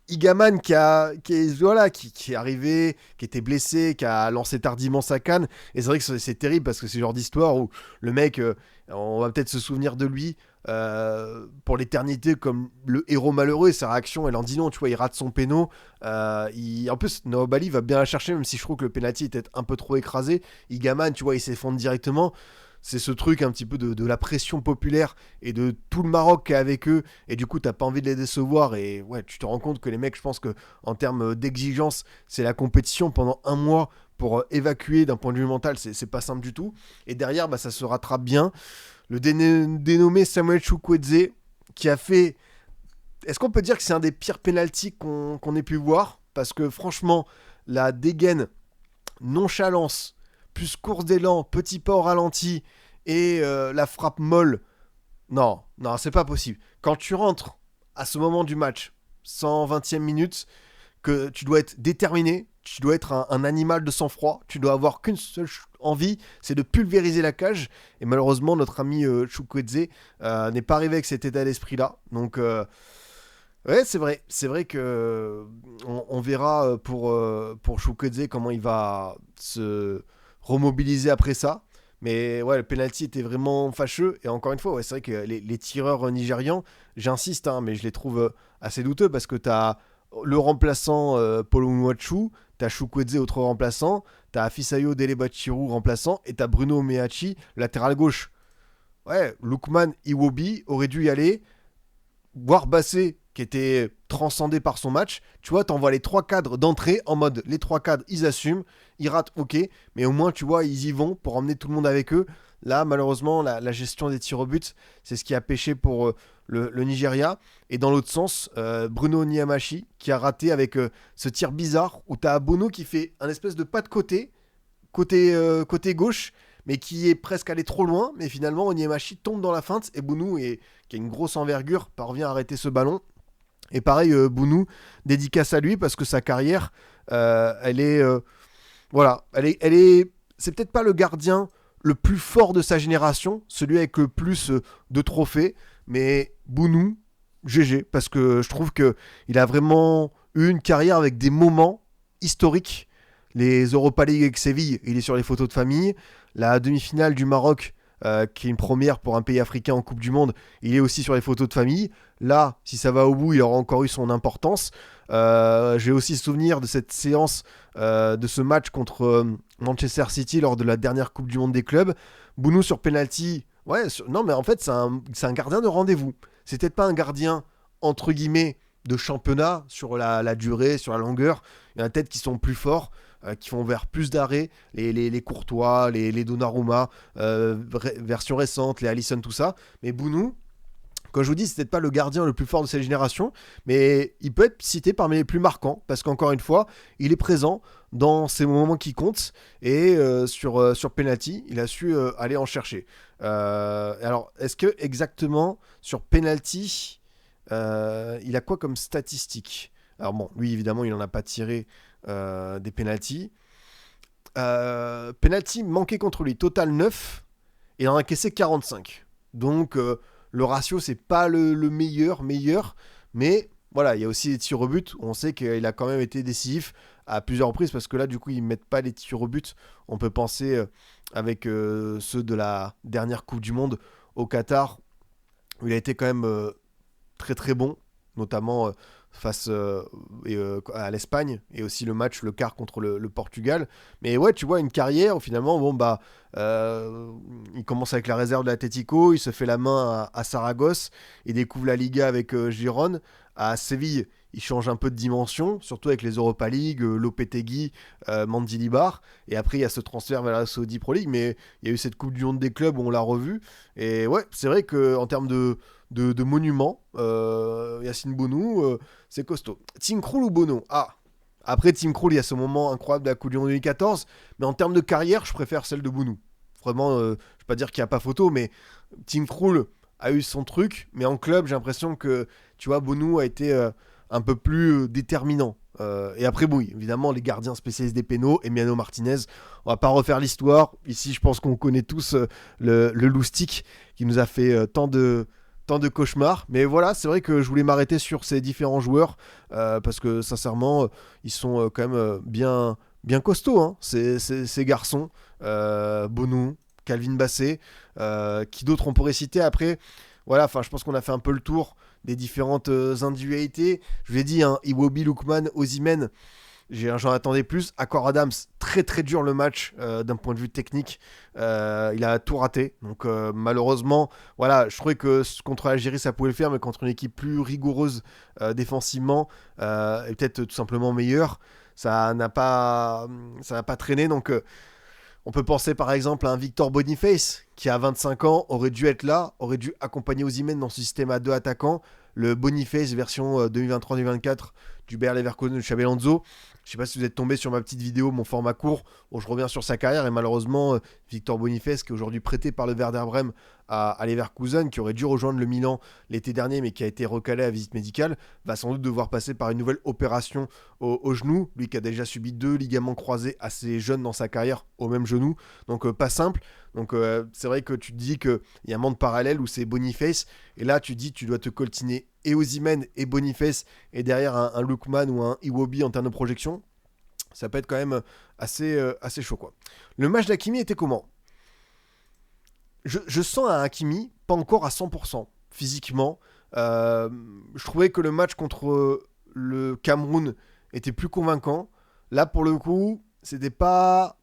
Igaman qui est arrivé, qui était blessé, qui a lancé tardivement sa canne. Et c'est vrai que c'est terrible parce que c'est le genre d'histoire où le mec, on va peut-être se souvenir de lui pour l'éternité comme le héros malheureux. Et sa réaction, elle en dit non, tu vois, il rate son péno. En plus, Noah Bali va bien la chercher, même si je trouve que le penalty était un peu trop écrasé. Igaman, tu vois, il s'effondre directement. C'est ce truc un petit peu de la pression populaire et de tout le Maroc qui est avec eux, et du coup t'as pas envie de les décevoir, et ouais, tu te rends compte que les mecs, je pense que en termes d'exigence, c'est la compétition pendant un mois pour évacuer d'un point de vue mental, c'est pas simple du tout. Et derrière, bah, ça se rattrape bien. Le dénommé Samuel Chukwueze, qui a fait, est-ce qu'on peut dire que c'est un des pires pénaltys qu'on ait pu voir, parce que franchement, la dégaine, nonchalance, plus course d'élan, petit pas au ralenti et la frappe molle. Non, non, c'est pas possible. Quand tu rentres à ce moment du match, 120e minute, que tu dois être déterminé, tu dois être un animal de sang-froid, tu dois avoir qu'une seule envie, c'est de pulvériser la cage. Et malheureusement, notre ami Chukwueze n'est pas arrivé avec cet état d'esprit-là. Donc, ouais, c'est vrai que on verra pour Chukwueze comment il va se remobiliser après ça. Mais ouais, le penalty était vraiment fâcheux. Et encore une fois, ouais, c'est vrai que les tireurs nigérians, j'insiste, hein, mais je les trouve assez douteux parce que t'as le remplaçant Polo Nwachu, t'as Chukwueze, autre remplaçant, t'as Fisayo Delebachiru, remplaçant, et t'as Bruno Meachi, latéral gauche. Ouais, Lookman Iwobi aurait dû y aller, voire Bassé, qui était transcendé par son match. Tu vois, t'envoies les trois cadres d'entrée en mode les trois cadres, ils assument, ils ratent, ok, mais au moins, tu vois, ils y vont pour emmener tout le monde avec eux. Là, malheureusement, la gestion des tirs au but, c'est ce qui a pêché pour le Nigeria. Et dans l'autre sens, Bruno Onyemachi qui a raté avec ce tir bizarre où t'as Bono qui fait un espèce de pas de côté gauche, mais qui est presque allé trop loin. Mais finalement, Onyemachi tombe dans la feinte et Bounou, qui a une grosse envergure, parvient à arrêter ce ballon. Et pareil, Bounou, dédicace à lui parce que sa carrière, elle est, voilà, c'est peut-être pas le gardien le plus fort de sa génération, celui avec le plus de trophées, mais Bounou, GG, parce que je trouve que il a vraiment eu une carrière avec des moments historiques. Les Europa League avec Séville, il est sur les photos de famille. La demi-finale du Maroc, qui est une première pour un pays africain en Coupe du Monde, il est aussi sur les photos de famille. Là, si ça va au bout, il aura encore eu son importance. J'ai aussi souvenir de cette séance, de ce match contre Manchester City lors de la dernière Coupe du Monde des clubs. Bounou sur penalty, ouais, non mais en fait c'est un gardien de rendez-vous. C'est peut-être pas un gardien entre guillemets de championnat sur la durée, sur la longueur. Il y en a peut-être qui sont plus forts, qui vont vers plus d'arrêts, les Courtois, les Donnarumma, version récente, les Alisson, tout ça. Mais Bounou, quand je vous dis, c'est peut-être pas le gardien le plus fort de cette génération, mais il peut être cité parmi les plus marquants, parce qu'encore une fois, il est présent dans ces moments qui comptent, et sur penalty, il a su aller en chercher. Alors, est-ce que exactement sur penalty, il a quoi comme statistique? Alors bon, lui évidemment, il n'en a pas tiré des penalties. Penalty manqué contre lui, total 9, et il en a encaissé 45. Donc le ratio, c'est pas le meilleur, mais voilà, il y a aussi les tirs au but. On sait qu'il a quand même été décisif à plusieurs reprises, parce que là, du coup, ils mettent pas les tirs au but. On peut penser avec ceux de la dernière Coupe du Monde au Qatar, où il a été quand même très très bon, notamment face à l'Espagne, et aussi le quart contre le Portugal. Mais ouais, tu vois, une carrière où finalement, bon bah, il commence avec la réserve de l'Atlético, il se fait la main à Saragosse, il découvre la Liga avec Gérone. À Séville, il change un peu de dimension, surtout avec les Europa League, Lopetegui, Mandilibar, et après il y a ce transfert vers la Saudi Pro League, mais il y a eu cette Coupe du Monde des clubs où on l'a revu, et ouais, c'est vrai qu'en termes de monuments, Yacine Bounou, c'est costaud. Tim Krul ou Bono? Ah, après Tim Krul, il y a ce moment incroyable de la Coupe du Monde 2014, mais en termes de carrière, je préfère celle de Bounou. Vraiment, je ne vais pas dire qu'il n'y a pas photo, mais Tim Krul a eu son truc, mais en club, j'ai l'impression que, tu vois, Bounou a été un peu plus déterminant. Et après, bon, évidemment, les gardiens spécialistes des pénaux, Emiliano Martinez, on va pas refaire l'histoire. Ici, je pense qu'on connaît tous le loustic qui nous a fait tant de tant de cauchemars. Mais voilà, c'est vrai que je voulais m'arrêter sur ces différents joueurs parce que sincèrement, ils sont quand même bien costauds, hein, ces garçons. Bonou, Calvin Bassé, qui d'autres on pourrait citer après. Voilà, enfin, je pense qu'on a fait un peu le tour des différentes individualités. Je vous l'ai dit, hein, Iwobi, Lookman, Osimhen, j'en attendais plus. Accor Adams, très très dur le match d'un point de vue technique. Il a tout raté. Donc malheureusement, voilà, je trouvais que contre l'Algérie ça pouvait le faire, mais contre une équipe plus rigoureuse défensivement et peut-être tout simplement meilleure, ça n'a pas traîné. Donc on peut penser par exemple à un Victor Boniface qui a 25 ans, aurait dû être là, aurait dû accompagner Osimhen dans ce système à deux attaquants. Le Boniface version 2023-2024 du Bayer Leverkusen de Xabi Alonso. Je ne sais pas si vous êtes tombé sur ma petite vidéo, mon format court, où je reviens sur sa carrière. Et malheureusement, Victor Boniface, qui est aujourd'hui prêté par le Werder Bremen à Leverkusen, qui aurait dû rejoindre le Milan l'été dernier, mais qui a été recalé à visite médicale, va sans doute devoir passer par une nouvelle opération au genou. Lui qui a déjà subi 2 ligaments croisés assez jeunes dans sa carrière au même genou. Donc pas simple. Donc c'est vrai que tu te dis qu'il y a un monde parallèle où c'est Boniface. Et là, tu te dis tu dois te coltiner et Osimhen et Boniface. Et derrière un Lookman ou un Iwobi en termes de projection. Ça peut être quand même assez chaud, quoi. Le match d'Hakimi était comment ? Je sens un Hakimi pas encore à 100% physiquement. Je trouvais que le match contre le Cameroun était plus convaincant. Là, pour le coup, c'était pas...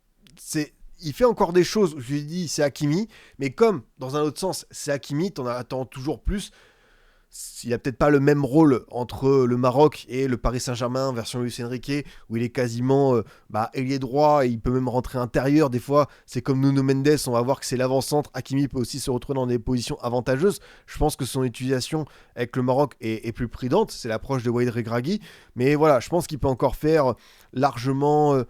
Il fait encore des choses, je lui ai dit, c'est Hakimi, mais comme, dans un autre sens, c'est Hakimi, t'en attends toujours plus. Il a peut-être pas le même rôle entre le Maroc et le Paris Saint-Germain version Luis Enrique, où il est quasiment ailier droit et il peut même rentrer intérieur. Des fois, c'est comme Nuno Mendes, on va voir que c'est l'avant-centre. Hakimi peut aussi se retrouver dans des positions avantageuses. Je pense que son utilisation avec le Maroc est plus prudente. C'est l'approche de Walid Regragui. Mais voilà, je pense qu'il peut encore faire largement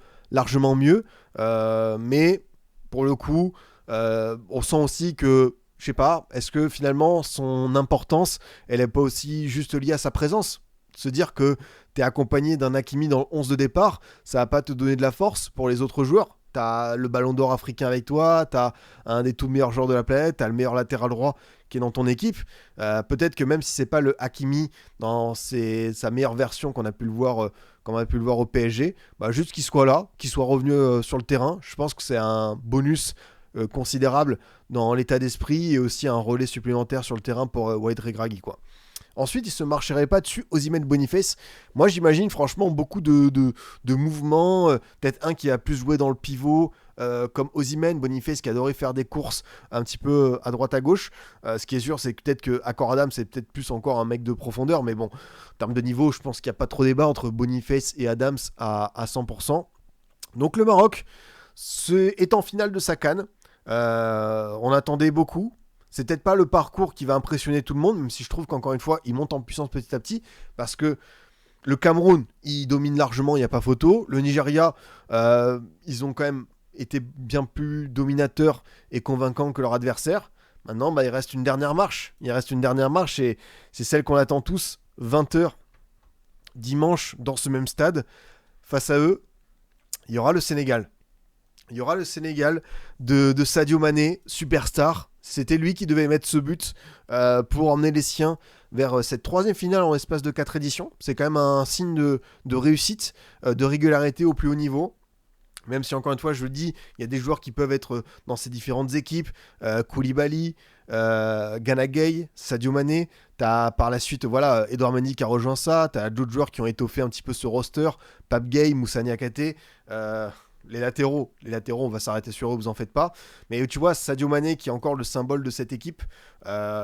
mieux. Mais pour le coup, on sent aussi que je sais pas, est-ce que finalement son importance, elle est pas aussi juste liée à sa présence ? Se dire que t'es accompagné d'un Hakimi dans le 11 de départ, ça va pas te donner de la force pour les autres joueurs. T'as le ballon d'or africain avec toi, t'as un des tout meilleurs joueurs de la planète, t'as le meilleur latéral droit qui est dans ton équipe. Peut-être que même si c'est pas le Hakimi dans sa meilleure version qu'on a pu le voir au PSG, juste qu'il soit là, qu'il soit revenu sur le terrain, je pense que c'est un bonus considérable dans l'état d'esprit et aussi un relais supplémentaire sur le terrain pour Walid Regragui, quoi. Ensuite, il se marcherait pas dessus Osimhen Boniface. Moi, j'imagine franchement beaucoup de mouvements. Peut-être un qui a plus joué dans le pivot, comme Osimhen Boniface qui adorait faire des courses un petit peu à droite à gauche. Ce qui est sûr, c'est que peut-être que Accor Adams c'est peut-être plus encore un mec de profondeur, mais bon, en termes de niveau, je pense qu'il n'y a pas trop débat entre Boniface et Adams à 100%. Donc le Maroc est en finale de sa CAN. On attendait beaucoup. C'est peut-être pas le parcours qui va impressionner tout le monde, même si je trouve qu'encore une fois, il monte en puissance petit à petit, parce que le Cameroun, il domine largement, il n'y a pas photo. Le Nigeria, ils ont quand même été bien plus dominateurs et convaincants que leur adversaire. Maintenant, il reste une dernière marche. Et c'est celle qu'on attend tous, 20h, dimanche, dans ce même stade. Face à eux, il y aura le Sénégal. Il y aura le Sénégal de Sadio Mané, superstar. C'était lui qui devait mettre ce but pour emmener les siens vers cette troisième finale en l'espace de 4 éditions. C'est quand même un signe de réussite, de régularité au plus haut niveau. Même si encore une fois, je le dis, il y a des joueurs qui peuvent être dans ces différentes équipes. Koulibaly, Gana Gueye, Sadio Mané. T'as par la suite, Edouard Mendy qui a rejoint ça. T'as d'autres joueurs qui ont étoffé un petit peu ce roster. Pape Gueye, Moussa Niakhaté. Les latéraux, on va s'arrêter sur eux, vous en faites pas. Mais tu vois, Sadio Mané qui est encore le symbole de cette équipe,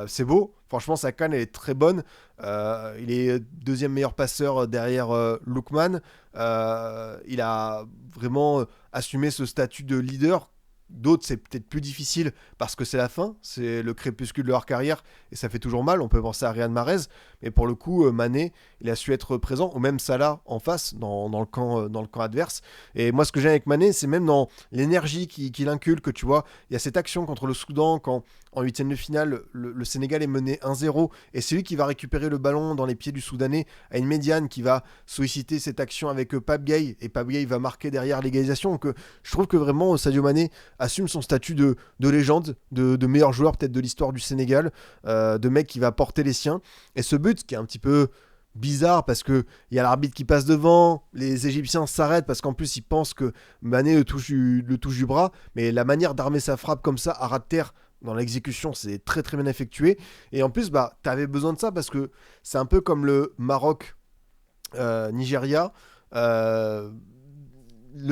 c'est beau. Franchement, sa canne elle est très bonne. Il est deuxième meilleur passeur derrière Lookman. Il a vraiment assumé ce statut de leader. D'autres, c'est peut-être plus difficile parce que c'est la fin, c'est le crépuscule de leur carrière et ça fait toujours mal. On peut penser à Riyad Mahrez, mais pour le coup, Mané, il a su être présent, ou même Salah en face, dans le camp adverse. Et moi, ce que j'aime avec Mané, c'est même dans l'énergie qu'il inculque, tu vois. Il y a cette action contre le Soudan quand en huitième de finale, le Sénégal est mené 1-0 et c'est lui qui va récupérer le ballon dans les pieds du Soudanais à une médiane qui va solliciter cette action avec Pape Gueye et Pape Gueye va marquer derrière l'égalisation. Donc je trouve que vraiment Sadio Mané assume son statut de légende, de meilleur joueur peut-être de l'histoire du Sénégal, de mec qui va porter les siens. Et ce but qui est un petit peu bizarre parce que il y a l'arbitre qui passe devant, les Égyptiens s'arrêtent parce qu'en plus ils pensent que Mané le touche du bras, mais la manière d'armer sa frappe comme ça à ras de terre dans l'exécution c'est très très bien effectué et en plus bah t'avais besoin de ça parce que c'est un peu comme le Maroc Nigeria. Le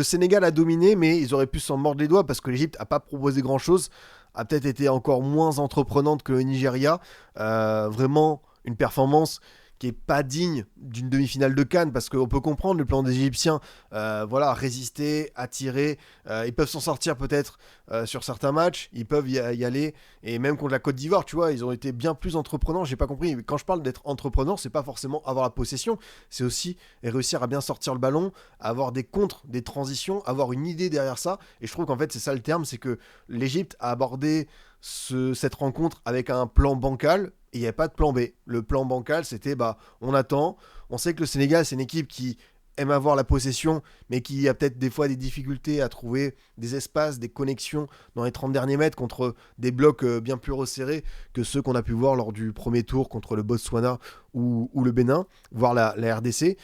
Sénégal a dominé mais ils auraient pu s'en mordre les doigts parce que l'Égypte a pas proposé grand chose, a peut-être été encore moins entreprenante que le Nigeria. Vraiment une performance qui est pas digne d'une demi-finale de Cannes parce qu'on peut comprendre le plan des Égyptiens, voilà, résister, attirer, ils peuvent s'en sortir peut-être sur certains matchs, ils peuvent y aller et même contre la Côte d'Ivoire, tu vois, ils ont été bien plus entreprenants. J'ai pas compris. Quand je parle d'être entreprenant, c'est pas forcément avoir la possession, c'est aussi réussir à bien sortir le ballon, avoir des contres, des transitions, avoir une idée derrière ça. Et je trouve qu'en fait c'est ça le terme, c'est que l'Égypte a abordé cette rencontre avec un plan bancal et il n'y avait pas de plan B. Le plan bancal, c'était bah, on attend. On sait que le Sénégal, c'est une équipe qui aime avoir la possession, mais qui a peut-être des fois des difficultés à trouver des espaces, des connexions dans les 30 derniers mètres contre des blocs bien plus resserrés que ceux qu'on a pu voir lors du premier tour contre le Botswana ou le Bénin, voire la RDC.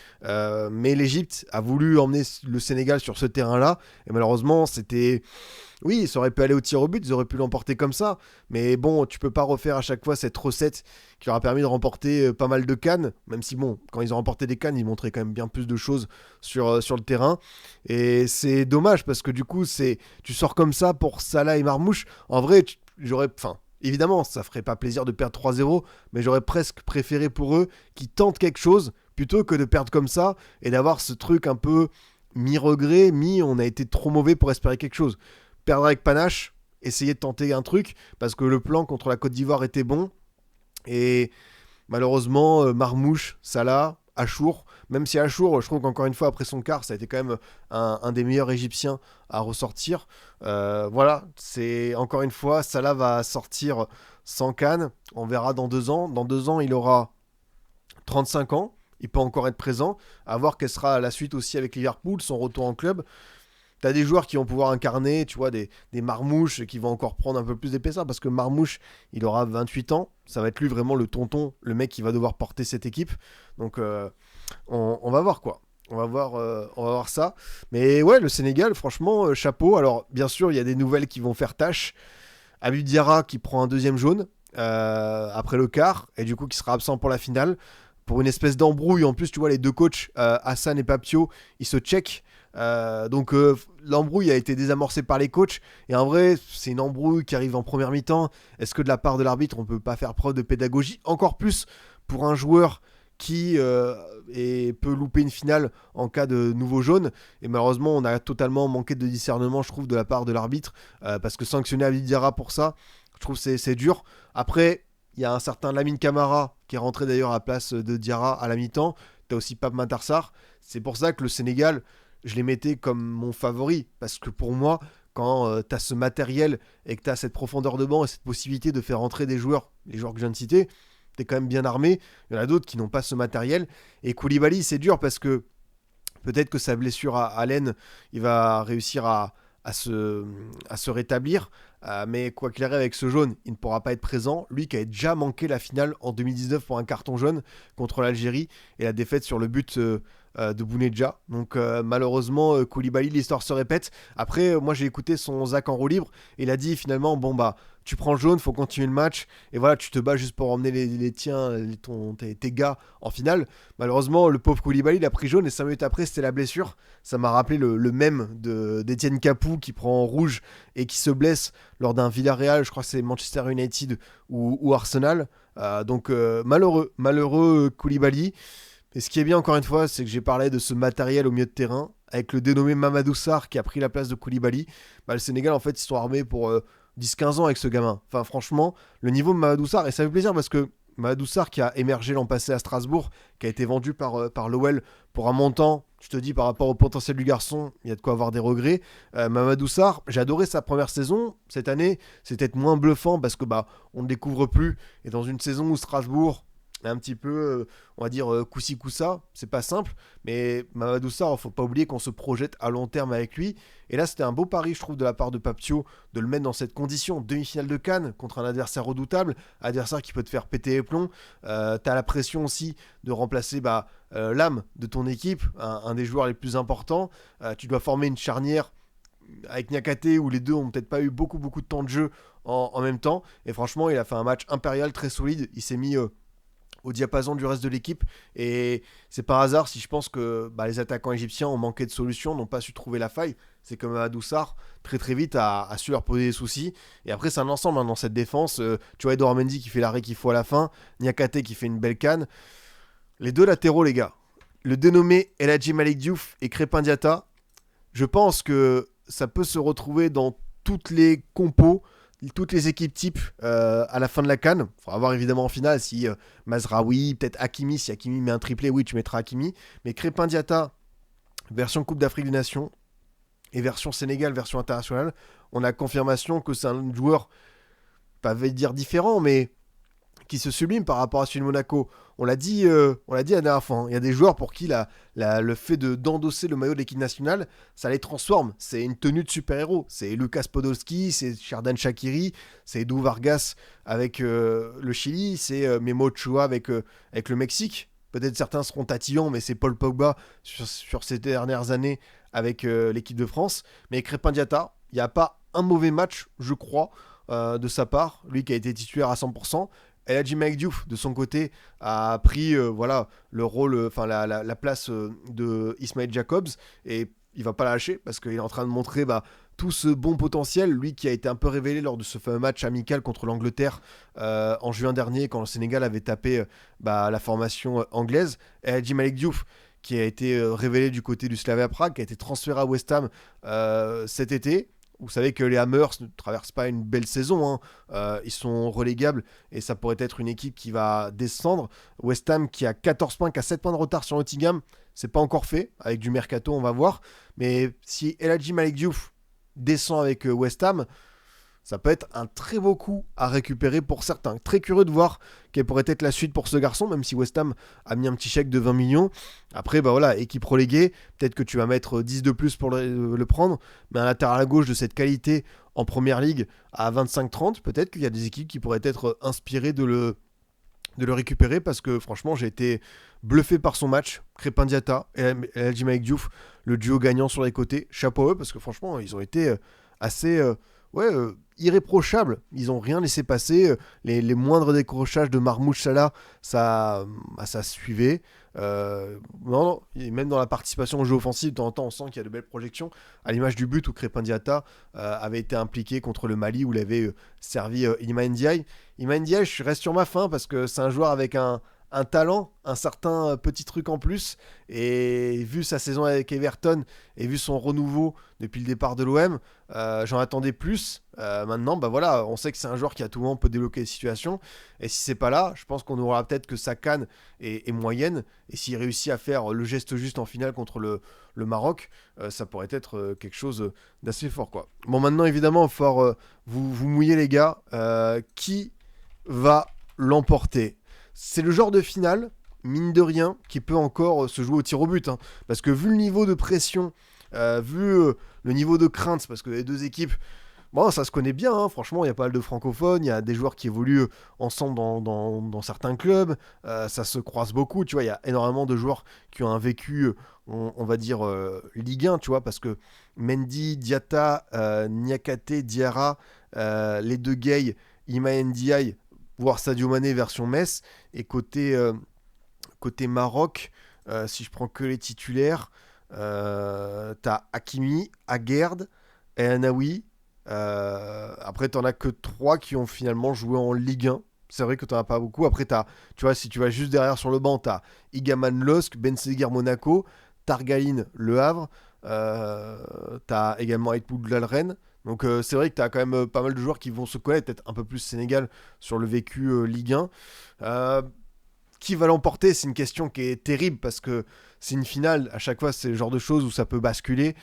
Mais l'Égypte a voulu emmener le Sénégal sur ce terrain-là, et malheureusement, c'était... Oui, ça aurait pu aller au tir au but, ils auraient pu l'emporter comme ça, mais bon, tu peux pas refaire à chaque fois cette recette qui leur a permis de remporter pas mal de CAN, même si bon, quand ils ont remporté des CAN, ils montraient quand même bien plus de choses sur le terrain, et c'est dommage parce que du coup, tu sors comme ça pour Salah et Marmouche, en vrai, évidemment, ça ferait pas plaisir de perdre 3-0, mais j'aurais presque préféré pour eux qu'ils tentent quelque chose, plutôt que de perdre comme ça, et d'avoir ce truc un peu mi-regret, on a été trop mauvais pour espérer quelque chose. Perdre avec panache, essayer de tenter un truc, parce que le plan contre la Côte d'Ivoire était bon. Et malheureusement, Marmouche, Salah, Achour, même si Achour, je trouve qu'encore une fois, après son quart, ça a été quand même un des meilleurs Égyptiens à ressortir. Voilà, c'est encore une fois, Salah va sortir sans CAN. On verra dans 2 ans. Dans 2 ans, il aura 35 ans. Il peut encore être présent. À voir quelle sera la suite aussi avec Liverpool, son retour en club. T'as des joueurs qui vont pouvoir incarner, tu vois, des Marmouches qui vont encore prendre un peu plus d'épaisseur parce que Marmouche, il aura 28 ans. Ça va être lui vraiment le tonton, le mec qui va devoir porter cette équipe. Donc, on va voir quoi. On va voir ça. Mais ouais, le Sénégal, franchement, chapeau. Alors, bien sûr, il y a des nouvelles qui vont faire tâche. Abou Diarra qui prend un deuxième jaune après le quart et du coup qui sera absent pour la finale. Pour une espèce d'embrouille. En plus, tu vois, les deux coachs, Hassan et Papio, ils se checkent. Donc l'embrouille a été désamorcée par les coachs et en vrai c'est une embrouille qui arrive en première mi-temps. Est-ce que de la part de l'arbitre on peut pas faire preuve de pédagogie encore plus pour un joueur qui peut louper une finale en cas de nouveau jaune? Et malheureusement on a totalement manqué de discernement je trouve de la part de l'arbitre parce que sanctionner Abdi Diarra pour ça je trouve c'est dur. Après il y a un certain Lamine Camara qui est rentré d'ailleurs à la place de Diarra à la mi-temps. T'as aussi Pape Matar Sarr. C'est pour ça que le Sénégal je les mettais comme mon favori, parce que pour moi, quand tu as ce matériel et que tu as cette profondeur de banc et cette possibilité de faire entrer des joueurs, les joueurs que je viens de citer, tu es quand même bien armé. Il y en a d'autres qui n'ont pas ce matériel. Et Koulibaly, c'est dur parce que peut-être que sa blessure à l'aine, il va réussir à se rétablir. Mais quoi qu'il arrive avec ce jaune, il ne pourra pas être présent. Lui qui avait déjà manqué la finale en 2019 pour un carton jaune contre l'Algérie et la défaite sur le but de Bounedjah. Donc malheureusement, Koulibaly, l'histoire se répète. Après, moi j'ai écouté son Zach en roue libre. Et il a dit finalement, bon bah, tu prends le jaune, faut continuer le match. Et voilà, tu te bats juste pour emmener les tiens, tes gars en finale. Malheureusement, le pauvre Koulibaly, il a pris jaune et 5 minutes après, c'était la blessure. Ça m'a rappelé le mème d'Etienne Capoue qui prend rouge et qui se blesse lors d'un Villarreal, je crois que c'est Manchester United ou Arsenal. Donc malheureux Koulibaly. Et ce qui est bien encore une fois, c'est que j'ai parlé de ce matériel au milieu de terrain, avec le dénommé Mamadou Sarr qui a pris la place de Koulibaly. Le Sénégal, en fait, ils sont armés pour 10-15 ans avec ce gamin. Enfin, franchement, le niveau de Mamadou Sarr, et ça fait plaisir parce que Mamadou Sarr qui a émergé l'an passé à Strasbourg, qui a été vendu par l'OL pour un montant, je te dis par rapport au potentiel du garçon, il y a de quoi avoir des regrets. Mamadou Sarr, j'ai adoré sa première saison. Cette année, c'est peut-être moins bluffant parce que on ne découvre plus. Et dans une saison où Strasbourg est un petit peu, on va dire, coup-ci coup-ça, c'est pas simple. Mais Mamadou Sarr, il faut pas oublier qu'on se projette à long terme avec lui. Et là, c'était un beau pari, je trouve, de la part de Papio de le mettre dans cette condition. Demi-finale de Cannes contre un adversaire redoutable, adversaire qui peut te faire péter les plombs. T'as la pression aussi de remplacer l'âme de ton équipe, un des joueurs les plus importants. Tu dois former une charnière avec Niakate où les deux ont peut-être pas eu beaucoup de temps de jeu en même temps. Et franchement, il a fait un match impérial très solide. Il s'est mis au diapason du reste de l'équipe. Et c'est par hasard si je pense que les attaquants égyptiens ont manqué de solutions, n'ont pas su trouver la faille. C'est comme Mamadou Sarr, très vite, a su leur poser des soucis. Et après, c'est un ensemble dans cette défense. Tu vois Edouard Mendy qui fait l'arrêt qu'il faut à la fin, Niakate qui fait une belle canne. Les deux latéraux, les gars, le dénommé El Hadji Malick Diouf et Crépin Diatta, je pense que ça peut se retrouver dans toutes les compos, toutes les équipes types à la fin de la CAN. Il faudra voir évidemment en finale si Mazraoui, peut-être Hakimi, si Hakimi met un triplé, oui, tu mettras Hakimi. Mais Crépin Diatta, version Coupe d'Afrique des Nations, et version Sénégal, version internationale, on a confirmation que c'est un joueur, pas veut dire différent, mais qui se sublime par rapport à celui de Monaco. On l'a dit la dernière fois. Il y a des joueurs pour qui le fait d'endosser le maillot de l'équipe nationale, ça les transforme. C'est une tenue de super-héros. C'est Lucas Podolski, c'est Xherdan Shaqiri, c'est Edu Vargas avec le Chili, c'est Memo Ochoa avec le Mexique. Peut-être certains seront tatillons, mais c'est Paul Pogba sur ces dernières années avec l'équipe de France. Mais Crépin Diatta, il n'y a pas un mauvais match, je crois, de sa part. Lui qui a été titulaire à 100%. El Hadji Malick Diouf, de son côté, a pris le rôle, la place de Ismail Jacobs, et il va pas la lâcher parce qu'il est en train de montrer tout ce bon potentiel, lui qui a été un peu révélé lors de ce fameux match amical contre l'Angleterre en juin dernier, quand le Sénégal avait tapé la formation anglaise. El Hadji Malick Diouf, qui a été révélé du côté du Slavia Prague, qui a été transféré à West Ham cet été. Vous savez que les Hammers ne traversent pas une belle saison, hein. Ils sont relégables et ça pourrait être une équipe qui va descendre. West Ham qui a 14 points, qui a 7 points de retard sur Nottingham, c'est pas encore fait. Avec du mercato, on va voir. Mais si El Hadji Malick Diouf descend avec West Ham, ça peut être un très beau coup à récupérer pour certains. Très curieux de voir quelle pourrait être la suite pour ce garçon, même si West Ham a mis un petit chèque de 20 millions. Après, équipe reléguée, peut-être que tu vas mettre 10 de plus pour le prendre, mais un latéral à gauche de cette qualité en première ligue à 25-30, peut-être qu'il y a des équipes qui pourraient être inspirées de le récupérer, parce que franchement, j'ai été bluffé par son match. Crépin Diatta et El Hadji Malick Diouf, le duo gagnant sur les côtés. Chapeau à eux, parce que franchement, ils ont été assez... irréprochables, ils n'ont rien laissé passer, les moindres décrochages de Marmouche Salah, ça suivait. Non, et même dans la participation au jeu offensif, de temps en temps, on sent qu'il y a de belles projections, à l'image du but où Crépin Diatta avait été impliqué contre le Mali, où il avait servi Iliman Ndiaye. Iliman Ndiaye, je reste sur ma faim, parce que c'est un joueur avec un talent, un certain petit truc en plus, et vu sa saison avec Everton et vu son renouveau depuis le départ de l'OM, j'en attendais plus. Maintenant, on sait que c'est un joueur qui à tout moment peut débloquer les situations, et si c'est pas là, je pense qu'on aura peut-être que sa canne est moyenne, et s'il réussit à faire le geste juste en finale contre le Maroc, ça pourrait être quelque chose d'assez fort, quoi. Bon, maintenant évidemment, il va falloir vous mouiller, les gars. Qui va l'emporter? C'est le genre de finale, mine de rien, qui peut encore se jouer au tir au but, hein. Parce que vu le niveau de pression, vu le niveau de crainte, parce que les deux équipes, ça se connaît bien, hein. Franchement, il y a pas mal de francophones, il y a des joueurs qui évoluent ensemble dans certains clubs, ça se croise beaucoup, tu vois, il y a énormément de joueurs qui ont un vécu, on va dire, Ligue 1, tu vois, parce que Mendy, Diatta, Niakate, Diarra, les deux gays, Iliman Ndiaye, voire Sadio Mané version Metz, et côté Maroc, si je prends que les titulaires, t'as Hakimi, Aguerd, El Anaoui. Après, t'en as que 3 qui ont finalement joué en Ligue 1. C'est vrai que t'en as pas beaucoup. Après, tu vois, si tu vas juste derrière sur le banc, t'as Igaman Losk, Ben Seghir Monaco, Targaline Le Havre, t'as également Aitboul Rennes. Donc c'est vrai que tu as quand même pas mal de joueurs qui vont se connaître, peut-être un peu plus Sénégal sur le vécu Ligue 1. qui va l'emporter, c'est une question qui est terrible parce que c'est une finale. À chaque fois, c'est le genre de choses où ça peut basculer.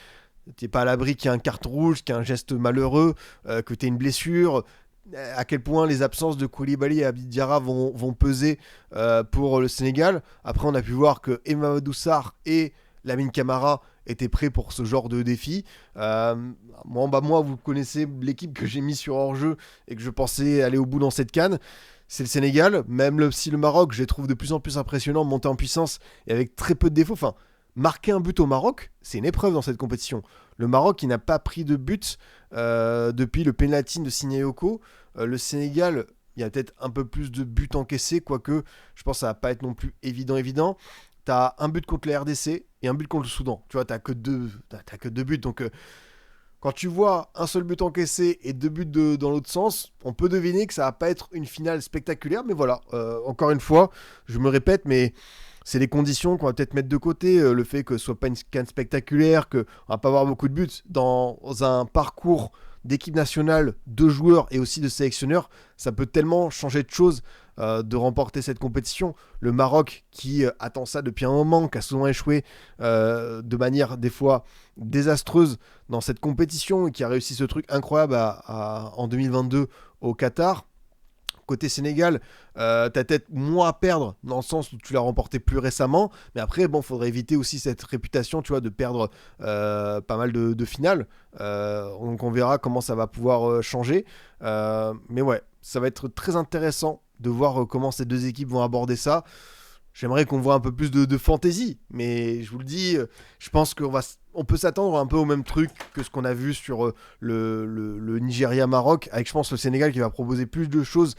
T'es pas à l'abri qu'il y ait un carton rouge, qu'il y ait un geste malheureux, que tu aies une blessure. À quel point les absences de Koulibaly et Abid Diarra vont peser pour le Sénégal. Après, on a pu voir que Mamadou Sarr et Lamine Camara étaient prêts pour ce genre de défi. Moi, vous connaissez l'équipe que j'ai mis sur hors-jeu et que je pensais aller au bout dans cette CAN. C'est le Sénégal, même si le Maroc, je les trouve de plus en plus impressionnants, monter en puissance et avec très peu de défauts. Enfin, marquer un but au Maroc, c'est une épreuve dans cette compétition. Le Maroc, il n'a pas pris de but depuis le penalty de Sissoko. Le Sénégal, il y a peut-être un peu plus de buts encaissés, quoique je pense que ça va pas être non plus évident. T'as un but contre la RDC et un but contre le Soudan. Tu vois, t'as que deux buts. Donc, quand tu vois un seul but encaissé et deux buts dans l'autre sens, on peut deviner que ça va pas être une finale spectaculaire. Mais voilà, encore une fois, je me répète, mais c'est les conditions qu'on va peut-être mettre de côté. Le fait que ce soit pas une CAN spectaculaire, qu'on va pas avoir beaucoup de buts dans un parcours d'équipe nationale, de joueurs et aussi de sélectionneurs, ça peut tellement changer de choses de remporter cette compétition. Le Maroc qui attend ça depuis un moment, qui a souvent échoué de manière des fois désastreuse dans cette compétition et qui a réussi ce truc incroyable en 2022 au Qatar. Côté Sénégal, t'as peut-être moins à perdre dans le sens où tu l'as remporté plus récemment, mais après, bon, faudrait éviter aussi cette réputation, tu vois, de perdre pas mal de finales. Donc on verra comment ça va pouvoir changer. Mais ouais, ça va être très intéressant de voir comment ces deux équipes vont aborder ça. J'aimerais qu'on voit un peu plus de fantaisie, mais je vous le dis, je pense qu'on peut s'attendre un peu au même truc que ce qu'on a vu sur le Nigeria-Maroc, avec je pense le Sénégal qui va proposer plus de choses.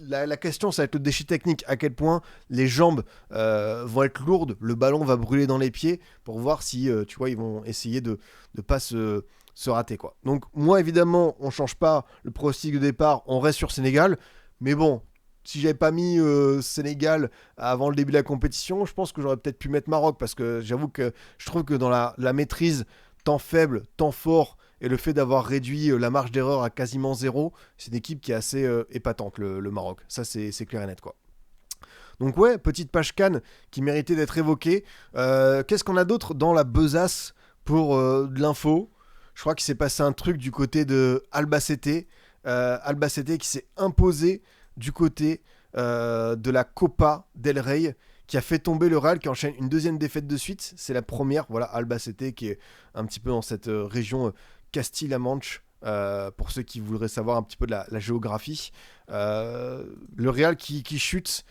La question, ça va être le défi technique, à quel point les jambes vont être lourdes, le ballon va brûler dans les pieds, pour voir si, tu vois, ils vont essayer de pas se rater, quoi. Donc moi, évidemment, on change pas le pronostic de départ, on reste sur Sénégal, mais bon, si j'avais pas mis Sénégal avant le début de la compétition, je pense que j'aurais peut-être pu mettre Maroc, parce que j'avoue que je trouve que dans la maîtrise, temps faible, temps fort, et le fait d'avoir réduit la marge d'erreur à quasiment zéro, c'est une équipe qui est assez épatante, le Maroc. Ça, c'est clair et net, quoi. Donc ouais, petite page CAN qui méritait d'être évoquée. Qu'est-ce qu'on a d'autre dans la besace pour de l'info ? Je crois qu'il s'est passé un truc du côté de Albacete. Albacete qui s'est imposé du côté de la Copa del Rey, qui a fait tomber le Real, qui enchaîne une deuxième défaite de suite. C'est la première. Voilà, Albacete qui est un petit peu dans cette région Castille-La-Manche, pour ceux qui voudraient savoir un petit peu de la géographie. Le Real qui chute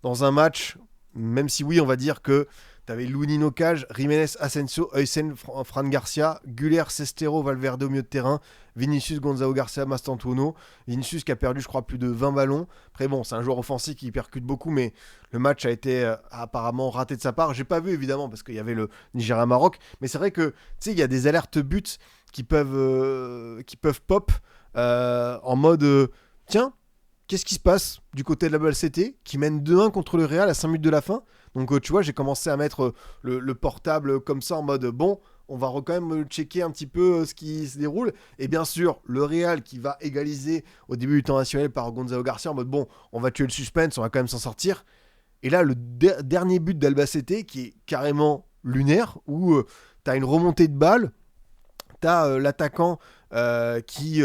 dans un match, même si oui, on va dire que t'avais Lunin au cage, Jiménez, Asensio, Heusen, Fran Garcia, Güler, Sestero, Valverde au milieu de terrain, Vinicius, Gonzalo Garcia, Mastantuono. Vinicius qui a perdu, je crois, plus de 20 ballons. Après, bon, c'est un joueur offensif qui percute beaucoup, mais le match a été apparemment raté de sa part. J'ai pas vu, évidemment, parce qu'il y avait le Nigeria-Maroc, mais c'est vrai que, tu sais, il y a des alertes buts qui peuvent pop en mode tiens, qu'est-ce qui se passe du côté de la Albacete qui mène 2-1 contre le Real à 5 minutes de la fin. Donc tu vois, j'ai commencé à mettre le portable comme ça en mode bon, on va quand même checker un petit peu ce qui se déroule. Et bien sûr, le Real qui va égaliser au début du temps additionnel par Gonzalo Garcia en mode bon, on va tuer le suspense, on va quand même s'en sortir. Et là, le dernier but d'Albacete qui est carrément lunaire, où t'as une remontée de balle, t'as l'attaquant qui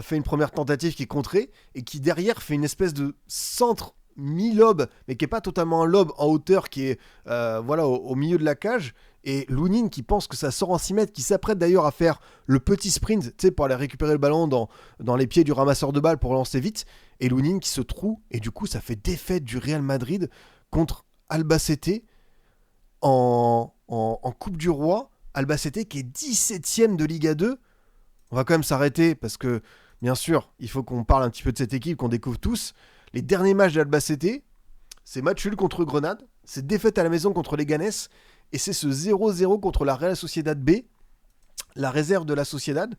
fait une première tentative qui est contrée et qui derrière fait une espèce de centre mi-lobe, mais qui n'est pas totalement un lobe en hauteur, qui est au milieu de la cage. Et Lunin qui pense que ça sort en 6 mètres, qui s'apprête d'ailleurs à faire le petit sprint, tu sais, pour aller récupérer le ballon dans les pieds du ramasseur de balles pour lancer vite. Et Lunin qui se trouve, et du coup ça fait défaite du Real Madrid contre Albacete en Coupe du Roi. Albacete qui est 17ème de Liga 2. On va quand même s'arrêter parce que, bien sûr, il faut qu'on parle un petit peu de cette équipe, qu'on découvre tous. Les derniers matchs d'Albacete, c'est match nul contre Grenade, c'est défaite à la maison contre Leganés, et c'est ce 0-0 contre la Real Sociedad B, la réserve de la Sociedad.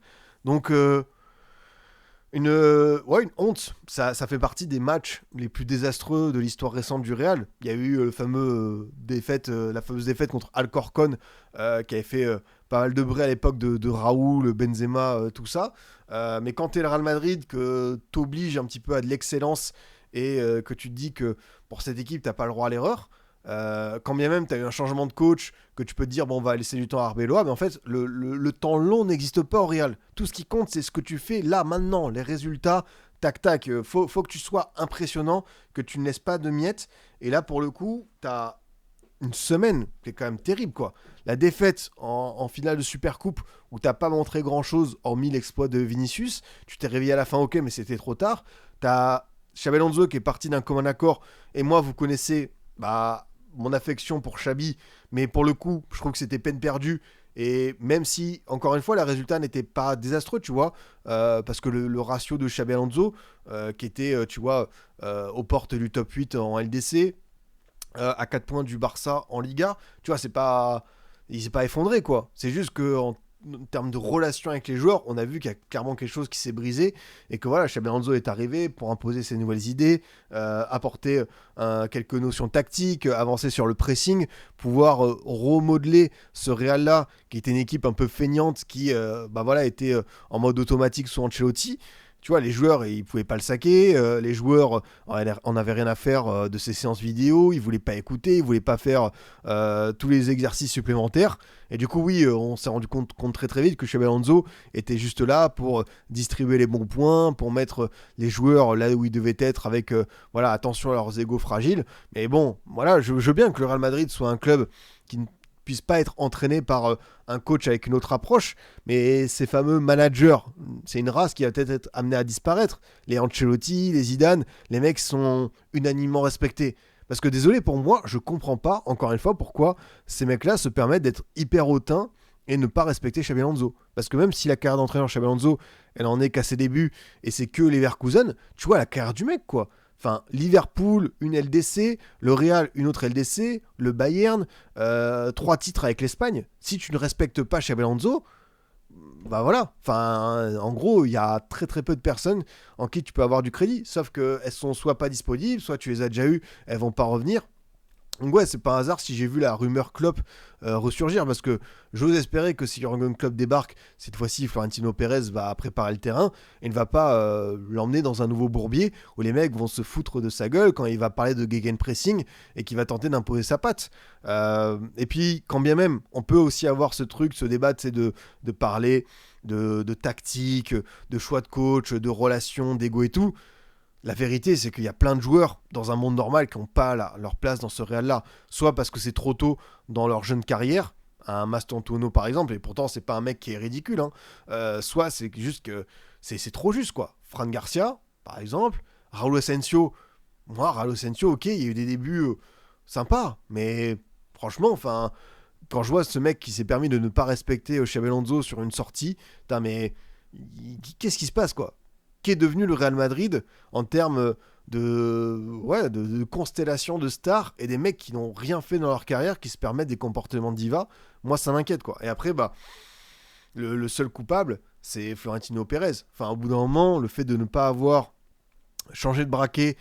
Donc, une honte. Ça fait partie des matchs les plus désastreux de l'histoire récente du Real. Il y a eu la fameuse défaite contre Alcorcón, qui avait fait pas mal de bruit à l'époque de Raoul, Benzema, tout ça. Mais quand t'es le Real Madrid, que t'obliges un petit peu à de l'excellence et que tu te dis que pour cette équipe, t'as pas le droit à l'erreur, quand bien même tu as eu un changement de coach, que tu peux te dire, bon, on va laisser du temps à Arbeloa, mais en fait, le temps long n'existe pas au Real. Tout ce qui compte, c'est ce que tu fais là, maintenant, les résultats, tac, tac. Faut que tu sois impressionnant, que tu ne laisses pas de miettes. Et là, pour le coup, tu as une semaine qui est quand même terrible, quoi. La défaite en finale de Supercoupe, où t'as pas montré grand-chose, hormis l'exploit de Vinicius. Tu t'es réveillé à la fin, ok, mais c'était trop tard. T'as Xabi Alonso qui est parti d'un commun accord, et moi, vous connaissez mon affection pour Xabi, mais pour le coup, je trouve que c'était peine perdue. Et même si, encore une fois, le résultat n'était pas désastreux, tu vois, parce que le ratio de Xabi Alonso, qui était, tu vois, aux portes du top 8 en LDC, à 4 points du Barça en Liga, tu vois, il s'est pas effondré, quoi. C'est juste que en termes de relation avec les joueurs, on a vu qu'il y a clairement quelque chose qui s'est brisé et que voilà, Xabi Alonso est arrivé pour imposer ses nouvelles idées, apporter quelques notions tactiques, avancer sur le pressing, pouvoir remodeler ce Real-là, qui était une équipe un peu feignante, qui était en mode automatique sous Ancelotti. Tu vois, les joueurs, ils pouvaient pas le saquer. Les joueurs, on n'avait rien à faire de ces séances vidéo. Ils voulaient pas écouter, ils voulaient pas faire tous les exercices supplémentaires. Et du coup, oui, on s'est rendu compte très très vite que Xabi Alonso était juste là pour distribuer les bons points, pour mettre les joueurs là où ils devaient être, avec voilà, attention à leurs égos fragiles. Mais bon, voilà, je veux bien que le Real Madrid soit un club qui ne puisse pas être entraîné par un coach avec une autre approche, mais ces fameux managers, c'est une race qui va peut-être être amenée à disparaître. Les Ancelotti, les Zidane, les mecs sont unanimement respectés. Parce que désolé pour moi, je comprends pas, encore une fois, pourquoi ces mecs-là se permettent d'être hyper hautains et ne pas respecter Xabi Alonso. Parce que même si la carrière d'entraîneur Xabi Alonso, elle en est qu'à ses débuts et c'est que les Leverkusen, tu vois la carrière du mec, quoi. Enfin, Liverpool, une LDC, le Real, une autre LDC, le Bayern, 3 titres avec l'Espagne. Si tu ne respectes pas Xabi Alonso, bah voilà. Enfin, en gros, il y a très très peu de personnes en qui tu peux avoir du crédit. Sauf qu'elles sont soit pas disponibles, soit tu les as déjà eues, elles vont pas revenir. Donc ouais, c'est pas un hasard si j'ai vu la rumeur Klopp ressurgir, parce que j'ose espérer que si Jürgen Klopp débarque, cette fois-ci Florentino Pérez va préparer le terrain et ne va pas l'emmener dans un nouveau bourbier où les mecs vont se foutre de sa gueule quand il va parler de gegenpressing et qu'il va tenter d'imposer sa patte. Et puis, quand bien même, on peut aussi avoir ce truc, ce débat, c'est de parler de tactique, de choix de coach, de relations, d'ego et tout. La vérité, c'est qu'il y a plein de joueurs dans un monde normal qui n'ont pas leur place dans ce Real-là. Soit parce que c'est trop tôt dans leur jeune carrière, un Mastantuono par exemple, et pourtant c'est pas un mec qui est ridicule, hein. Soit c'est juste que c'est trop juste, quoi. Fran Garcia, par exemple, Raúl Asensio. Moi, Raúl Asensio, ok, il y a eu des débuts sympas, mais franchement, enfin, quand je vois ce mec qui s'est permis de ne pas respecter Xabi Alonso sur une sortie, putain, mais qu'est-ce qui se passe, quoi? Qu'est devenu le Real Madrid en termes de constellation de stars et des mecs qui n'ont rien fait dans leur carrière, qui se permettent des comportements de diva? Moi, ça m'inquiète, quoi. Et après, le seul coupable, c'est Florentino Pérez. Enfin, au bout d'un moment, le fait de ne pas avoir changé de braquet,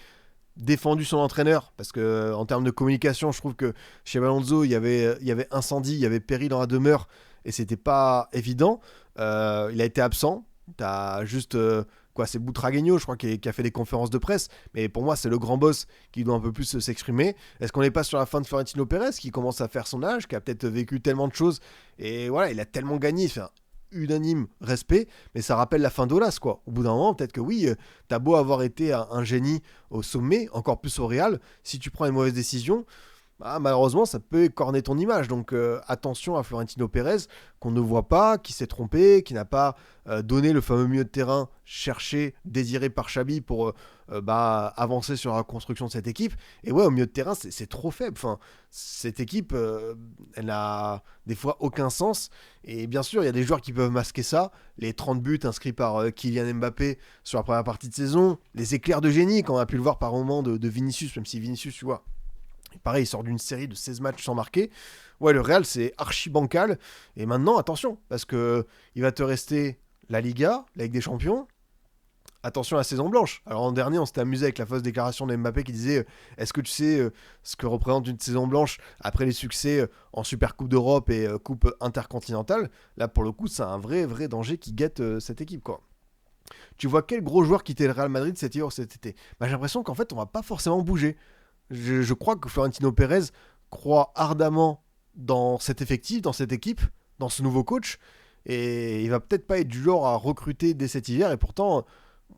défendu son entraîneur, parce que en termes de communication, je trouve que chez Alonso, il y avait incendie, il y avait péril dans la demeure, et c'était pas évident. Il a été absent. T'as juste c'est Butragueño, je crois, qui a fait des conférences de presse, mais pour moi, c'est le grand boss qui doit un peu plus s'exprimer. Est-ce qu'on n'est pas sur la fin de Florentino Pérez, qui commence à faire son âge, qui a peut-être vécu tellement de choses, et voilà, il a tellement gagné, il fait un unanime respect, mais ça rappelle la fin d'Olas, quoi. Au bout d'un moment, peut-être que oui, t'as beau avoir été un génie au sommet, encore plus au Real, si tu prends une mauvaise décision, malheureusement, ça peut écorner ton image. Donc attention à Florentino Pérez, qu'on ne voit pas, qui s'est trompé, qui n'a pas donné le fameux milieu de terrain cherché, désiré par Xabi pour avancer sur la construction de cette équipe. Et ouais, au milieu de terrain, c'est trop faible. Enfin, cette équipe, elle n'a des fois aucun sens. Et bien sûr, il y a des joueurs qui peuvent masquer ça. Les 30 buts inscrits par Kylian Mbappé sur la première partie de saison, les éclairs de génie, qu'on a pu le voir par moments de Vinicius, même si Vinicius, tu vois, pareil, il sort d'une série de 16 matchs sans marquer. Ouais, le Real, c'est archi bancal. Et maintenant, attention, parce que il va te rester la Liga, la Ligue des Champions. Attention à la saison blanche. Alors, en dernier, on s'était amusé avec la fausse déclaration de Mbappé qui disait est-ce que tu sais ce que représente une saison blanche après les succès en Super Coupe d'Europe et Coupe intercontinentale? Là, pour le coup, c'est un vrai danger qui guette cette équipe, quoi. Tu vois quel gros joueur quitter le Real Madrid cet hiver ou cet été? Bah, j'ai l'impression qu'en fait, on va pas forcément bouger. Je crois que Florentino Pérez croit ardemment dans cet effectif, dans cette équipe, dans ce nouveau coach. Et il va peut-être pas être du genre à recruter dès cet hiver. Et pourtant,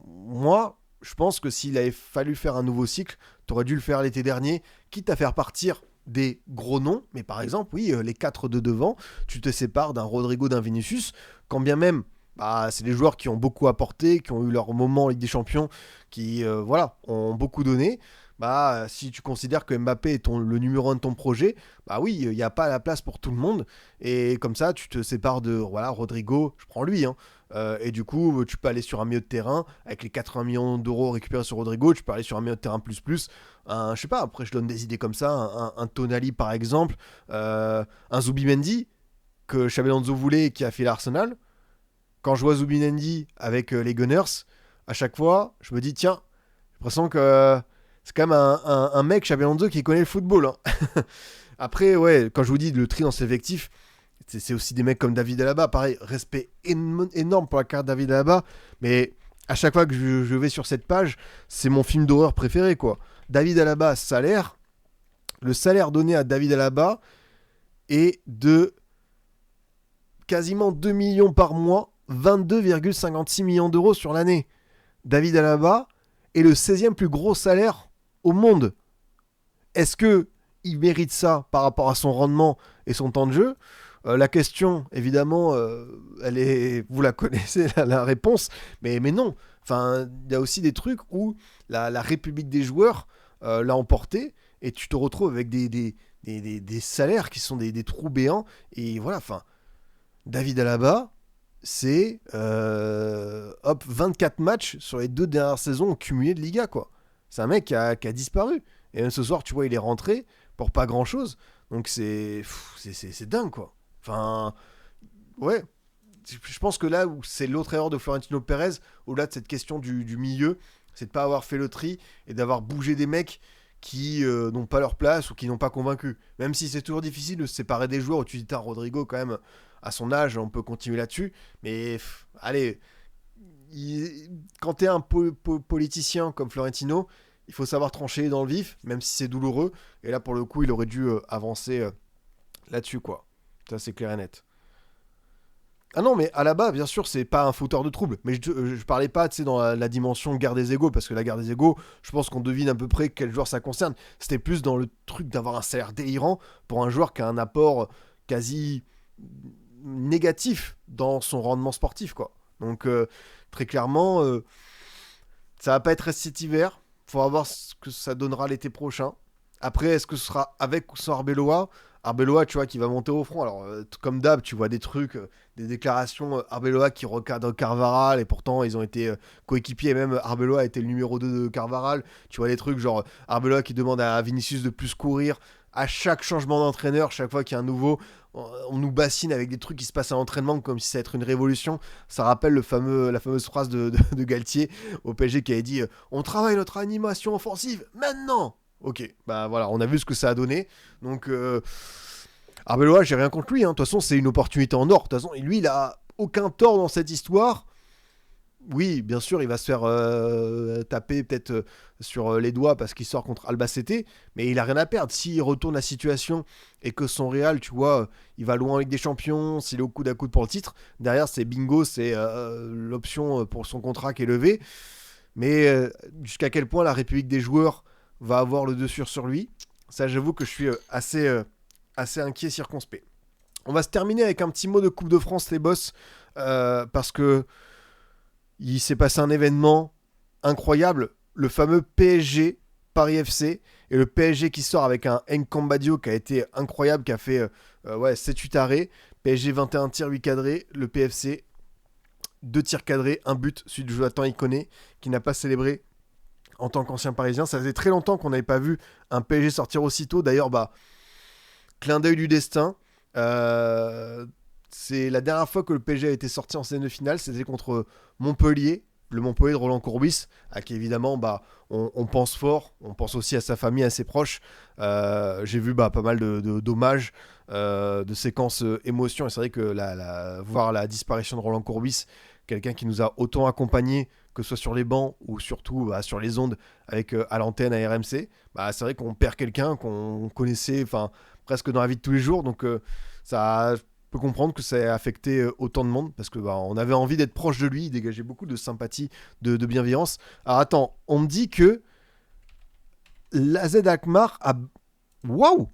moi, je pense que s'il avait fallu faire un nouveau cycle, t'aurais dû le faire l'été dernier, quitte à faire partir des gros noms. Mais par exemple, oui, les 4 de devant, tu te sépares d'un Rodrigo, d'un Vinicius, quand bien même bah, c'est des joueurs qui ont beaucoup apporté, qui ont eu leur moment en Ligue des Champions, qui voilà, ont beaucoup donné. Bah, si tu considères que Mbappé est le numéro 1 de ton projet, bah oui, il n'y a pas la place pour tout le monde. Et comme ça, tu te sépares de voilà, Rodrigo, je prends lui. Hein. Et du coup, tu peux aller sur un milieu de terrain, avec les 80 millions d'euros récupérés sur Rodrigo, tu peux aller sur un milieu de terrain plus. Je sais pas, après je donne des idées comme ça, un Tonali par exemple, un Zubimendi, que Xabi Alonso voulait et qui a fait l'Arsenal. Quand je vois Zubimendi avec les Gunners, à chaque fois, je me dis, tiens, j'ai l'impression que c'est quand même un mec, Xabi Alonso, qui connaît le football. Hein. Après, ouais, quand je vous dis le tri dans ses effectifs, c'est aussi des mecs comme David Alaba. Pareil, respect énorme pour la carte de David Alaba, mais à chaque fois que je vais sur cette page, c'est mon film d'horreur préféré, quoi. David Alaba, salaire. Le salaire donné à David Alaba est de quasiment 2 millions par mois, 22,56 millions d'euros sur l'année. David Alaba est le 16e plus gros salaire au monde. Est-ce que il mérite ça par rapport à son rendement et son temps de jeu? La question, évidemment, elle est, vous la connaissez, la réponse, mais non. Enfin, il y a aussi des trucs où la République des joueurs l'a emporté et tu te retrouves avec des salaires qui sont des trous béants. Et voilà, enfin, David Alaba, c'est 24 matchs sur les 2 dernières saisons cumulées de Liga, quoi. C'est un mec qui a disparu. Et même ce soir, tu vois, il est rentré pour pas grand-chose. Donc c'est dingue, quoi. Enfin, ouais. Je pense que là où c'est l'autre erreur de Florentino Pérez, au-delà de cette question du milieu, c'est de pas avoir fait le tri et d'avoir bougé des mecs qui n'ont pas leur place ou qui n'ont pas convaincu. Même si c'est toujours difficile de se séparer des joueurs, où tu dis, Rodrigo, quand même, à son âge, on peut continuer là-dessus. Mais allez, quand t'es un politicien comme Florentino, il faut savoir trancher dans le vif, même si c'est douloureux. Et là, pour le coup, il aurait dû avancer là-dessus, quoi. Ça, c'est clair et net. Ah non, mais à la base, bien sûr, c'est pas un fauteur de trouble. Mais je parlais pas, tu sais, dans la dimension guerre des égaux, parce que la guerre des égaux, je pense qu'on devine à peu près quel joueur ça concerne. C'était plus dans le truc d'avoir un salaire délirant pour un joueur qui a un apport quasi négatif dans son rendement sportif, quoi. Donc, très clairement, ça va pas être cet hiver. Faudra voir ce que ça donnera l'été prochain. Après, est-ce que ce sera avec ou sans Arbeloa? Arbeloa, tu vois, qui va monter au front. Alors, comme d'hab, tu vois des trucs, des déclarations Arbeloa qui recadrent Carvaral, et pourtant, ils ont été coéquipiers. Et même Arbeloa a été le numéro 2 de Carvaral. Tu vois des trucs genre Arbeloa qui demande à Vinicius de plus courir. À chaque changement d'entraîneur, chaque fois qu'il y a un nouveau, on nous bassine avec des trucs qui se passent à l'entraînement comme si ça allait être une révolution. Ça rappelle la fameuse phrase de Galtier au PSG qui avait dit on travaille notre animation offensive maintenant. Ok, bah voilà, on a vu ce que ça a donné. Donc, Arbeloa, j'ai rien contre lui. Hein. De toute façon, c'est une opportunité en or. De toute façon, lui, il a aucun tort dans cette histoire. Oui, bien sûr, il va se faire taper peut-être sur les doigts parce qu'il sort contre Albacete, mais il a rien à perdre. S'il retourne la situation et que son Real, tu vois, il va loin avec des champions, s'il est au coude à coude pour le titre, derrière c'est bingo, c'est l'option pour son contrat qui est levée. Mais jusqu'à quel point la République des joueurs va avoir le dessus sur lui, ça j'avoue que je suis assez inquiet, circonspect. On va se terminer avec un petit mot de Coupe de France, les boss, parce que il s'est passé un événement incroyable, le fameux PSG Paris FC, et le PSG qui sort avec un Nkambadio qui a été incroyable, qui a fait 7-8 arrêts, PSG 21 tirs, 8 cadrés, le PFC 2 tirs cadrés, un but, celui de Jonathan Iconé, qui n'a pas célébré en tant qu'ancien parisien. Ça faisait très longtemps qu'on n'avait pas vu un PSG sortir aussitôt, d'ailleurs, clin d'œil du destin, c'est la dernière fois que le PSG a été sorti en scène de finale, c'était contre Montpellier, le Montpellier de Roland Courbis, à qui évidemment on pense fort, on pense aussi à sa famille, à ses proches. J'ai vu pas mal d'hommages, de séquences émotions, et c'est vrai que voir la disparition de Roland Courbis, quelqu'un qui nous a autant accompagnés, que ce soit sur les bancs ou surtout sur les ondes avec à l'antenne à RMC. C'est vrai qu'on perd quelqu'un qu'on connaissait presque dans la vie de tous les jours. Donc ça, je peux comprendre que ça ait affecté autant de monde parce que on avait envie d'être proche de lui, il dégageait beaucoup de sympathie, de bienveillance. Alors attends, on me dit que l'AZ Alkmaar a... Waouh!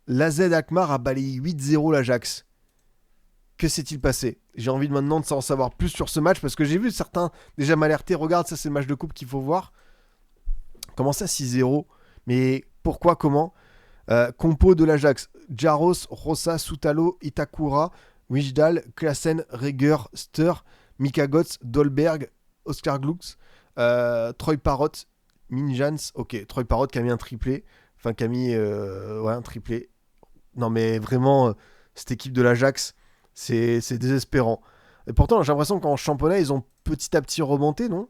L'AZ Alkmaar a balayé 8-0 l'Ajax. Que s'est-il passé? J'ai envie maintenant de en savoir plus sur ce match parce que j'ai vu certains déjà m'alerter. Regarde, ça c'est le match de coupe qu'il faut voir. Comment ça 6-0? Mais pourquoi, comment? Compo de l'Ajax: Jaros, Rossa, Soutalo, Itakura, Wijndal, Klaassen, Reger, Steur, Mika Götze, Dolberg, Oscar Glux, Troy Parrott, Minjans. Ok, Troy Parrott qui a mis un triplé. Enfin, qui a mis un triplé. Non mais vraiment, cette équipe de l'Ajax, c'est désespérant. Et pourtant, j'ai l'impression qu'en championnat, ils ont petit à petit remonté, non?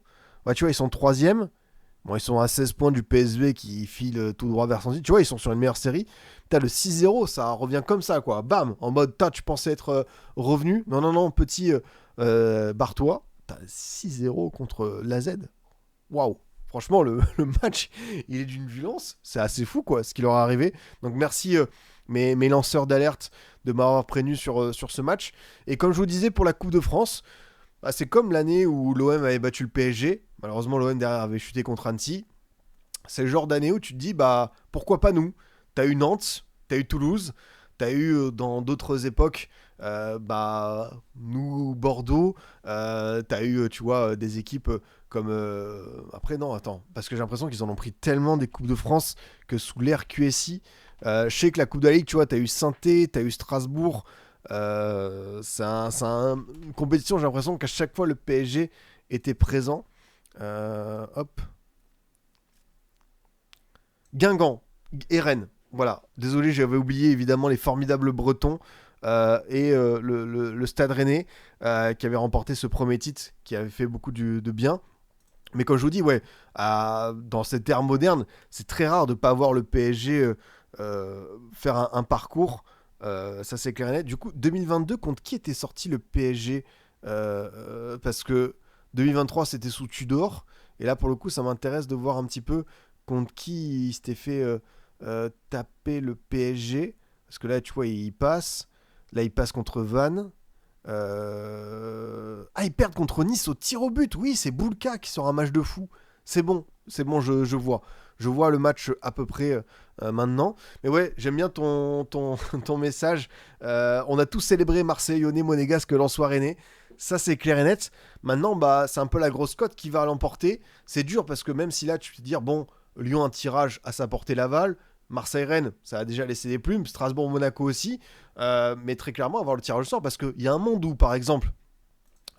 Tu vois, ils sont 3e. Bon, ils sont à 16 points du PSV qui file tout droit vers son site. Tu vois, ils sont sur une meilleure série. T'as le 6-0, ça revient comme ça, quoi. Bam! En mode, tu pensais être revenu. Non, petit barre-toi. T'as 6-0 contre l'AZ. Waouh! Franchement, le match, il est d'une violence. C'est assez fou, quoi, ce qui leur est arrivé. Donc, merci mes lanceurs d'alerte de m'avoir prévenu sur ce match. Et comme je vous disais, pour la Coupe de France, c'est comme l'année où l'OM avait battu le PSG. Malheureusement, l'OM derrière avait chuté contre Annecy. C'est le genre d'année où tu te dis, pourquoi pas nous? T'as eu Nantes, t'as eu Toulouse, t'as eu dans d'autres époques, nous, Bordeaux, t'as eu, tu vois, des équipes comme... Après, non, attends, parce que j'ai l'impression qu'ils en ont pris tellement des Coupes de France que sous l'ère QSI, je sais que la Coupe de la Ligue, tu vois, t'as eu Saint-Étienne, t'as eu Strasbourg. C'est une compétition, j'ai l'impression qu'à chaque fois le PSG était présent. Hop. Guingamp et Rennes. Voilà. Désolé, j'avais oublié évidemment les formidables Bretons et le Stade Rennais qui avait remporté ce premier titre, qui avait fait beaucoup de bien. Mais comme je vous dis, dans cette ère moderne, c'est très rare de ne pas voir le PSG faire un parcours. Ça c'est clair et net. Du coup, 2022, contre qui était sorti le PSG? Parce que 2023, c'était sous Tudor. Et là, pour le coup, ça m'intéresse de voir un petit peu contre qui il s'était fait taper le PSG. Parce que là, tu vois, il passe. Là, il passe contre Vannes. Ils perdent contre Nice au tir au but. Oui, c'est Boulka qui sort un match de fou. C'est bon, je vois. Je vois le match à peu près maintenant. Mais ouais, j'aime bien ton message. On a tous célébré Marseille, Lyonnais, Monégasque, Lensois, Rennais. Ça, c'est clair et net. Maintenant, c'est un peu la grosse cote qui va l'emporter. C'est dur parce que même si là, tu peux te dire, bon, Lyon, un tirage à sa portée Laval. Marseille-Rennes, ça a déjà laissé des plumes. Strasbourg-Monaco aussi. Mais très clairement, avoir le tirage au sort. Parce qu'il y a un monde où, par exemple,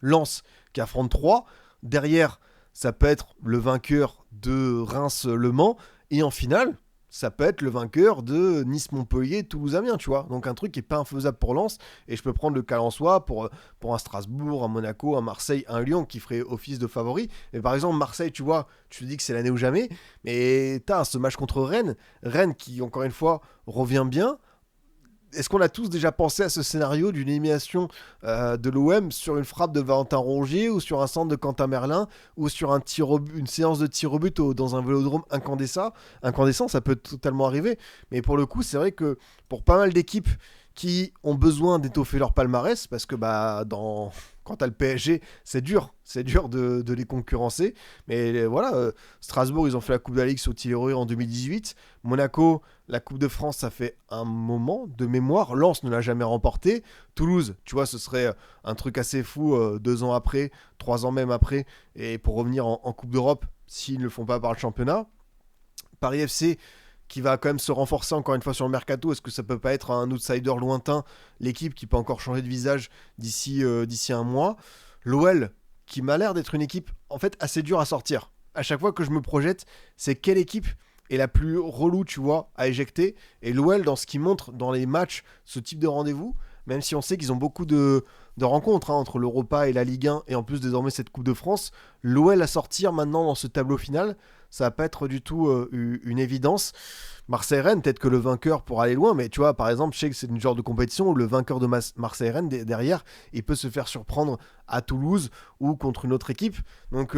Lens qui affronte 3. Derrière, ça peut être le vainqueur de Reims-Le Mans. Et en finale, ça peut être le vainqueur de Nice-Montpellier, Toulouse-Amiens, tu vois. Donc un truc qui n'est pas infaisable pour Lens. Et je peux prendre le cas en soi pour un Strasbourg, un Monaco, un Marseille, un Lyon qui ferait office de favori. Mais par exemple, Marseille, tu vois, tu te dis que c'est l'année ou jamais. Mais t'as ce match contre Rennes. Rennes qui, encore une fois, revient bien. Est-ce qu'on a tous déjà pensé à ce scénario d'une élimination de l'OM sur une frappe de Valentin Rongier ou sur un centre de Quentin Merlin ou sur une séance de tir au but dans un vélodrome incandescent, ça peut totalement arriver. Mais pour le coup, c'est vrai que pour pas mal d'équipes qui ont besoin d'étoffer leur palmarès, parce que quand t'as le PSG, c'est dur de les concurrencer. Mais voilà, Strasbourg, ils ont fait la Coupe de la Ligue sous Thierry en 2018. Monaco, la Coupe de France, ça fait un moment de mémoire. Lens ne l'a jamais remporté. Toulouse, tu vois, ce serait un truc assez fou 2 ans après, 3 ans même après, et pour revenir en Coupe d'Europe, s'ils ne le font pas par le championnat. Paris FC, qui va quand même se renforcer encore une fois sur le mercato. Est-ce que ça peut pas être un outsider lointain, l'équipe qui peut encore changer de visage d'ici un mois? L'OL, qui m'a l'air d'être une équipe en fait assez dure à sortir. À chaque fois que je me projette, c'est quelle équipe est la plus relou, tu vois, à éjecter. Et l'OL, dans ce qu'il montre dans les matchs, ce type de rendez-vous, même si on sait qu'ils ont beaucoup de rencontres entre l'Europa et la Ligue 1, et en plus désormais cette Coupe de France. L'OL à sortir maintenant dans ce tableau final, ça va pas être du tout une évidence. Marseille-Rennes, peut-être que le vainqueur pourra aller loin, mais tu vois, par exemple, je sais que c'est une genre de compétition où le vainqueur de Marseille-Rennes, derrière, il peut se faire surprendre à Toulouse ou contre une autre équipe. Donc,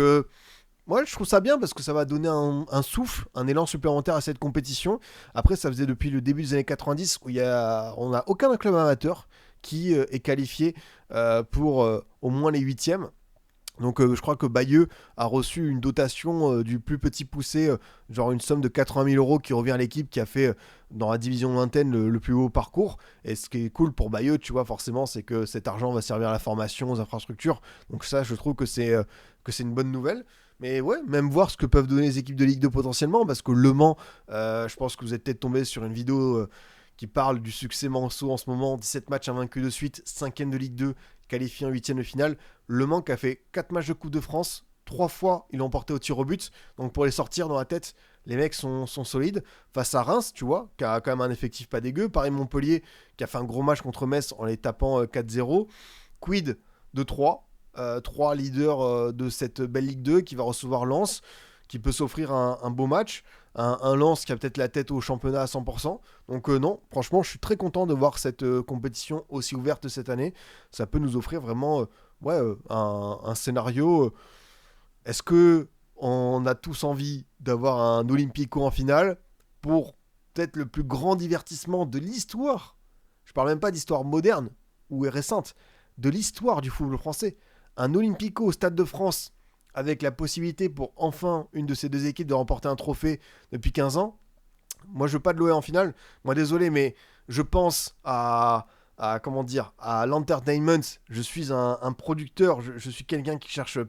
moi, je trouve ça bien parce que ça va donner un souffle, un élan supplémentaire à cette compétition. Après, ça faisait depuis le début des années 90 où on n'a aucun club amateur qui est qualifié pour au moins les huitièmes. Donc je crois que Bayeux a reçu une dotation du plus petit poussé, genre une somme de 80 000 euros qui revient à l'équipe qui a fait dans la division lointaine le plus haut parcours. Et ce qui est cool pour Bayeux, tu vois, forcément, c'est que cet argent va servir à la formation, aux infrastructures. Donc ça, je trouve que c'est une bonne nouvelle. Mais ouais, même voir ce que peuvent donner les équipes de Ligue 2 potentiellement, parce que Le Mans, je pense que vous êtes peut-être tombé sur une vidéo qui parle du succès Manceau en ce moment, 17 matchs invaincus de suite, 5ème de Ligue 2, qualifié en 8ème de finale. Le Mans qui a fait 4 matchs de Coupe de France, 3 fois ils l'ont emporté au tir au but. Donc pour les sortir dans la tête, les mecs sont solides. Face à Reims, tu vois, qui a quand même un effectif pas dégueu. Pareil Montpellier qui a fait un gros match contre Metz en les tapant 4-0. Quid de 3. 3 leaders de cette belle Ligue 2 qui va recevoir Lens, qui peut s'offrir un beau match. Un Lens qui a peut-être la tête au championnat à 100%. Donc non, franchement, je suis très content de voir cette compétition aussi ouverte cette année. Ça peut nous offrir vraiment un scénario. Est-ce que on a tous envie d'avoir un Olympico en finale pour peut-être le plus grand divertissement de l'histoire? Je parle même pas d'histoire moderne ou récente, de l'histoire du football français. Un Olympico au Stade de France avec la possibilité pour enfin une de ces deux équipes de remporter un trophée depuis 15 ans. Moi, je veux pas de l'OL en finale. Moi, désolé, mais je pense à l'entertainment. Je suis un producteur. Je suis quelqu'un qui cherche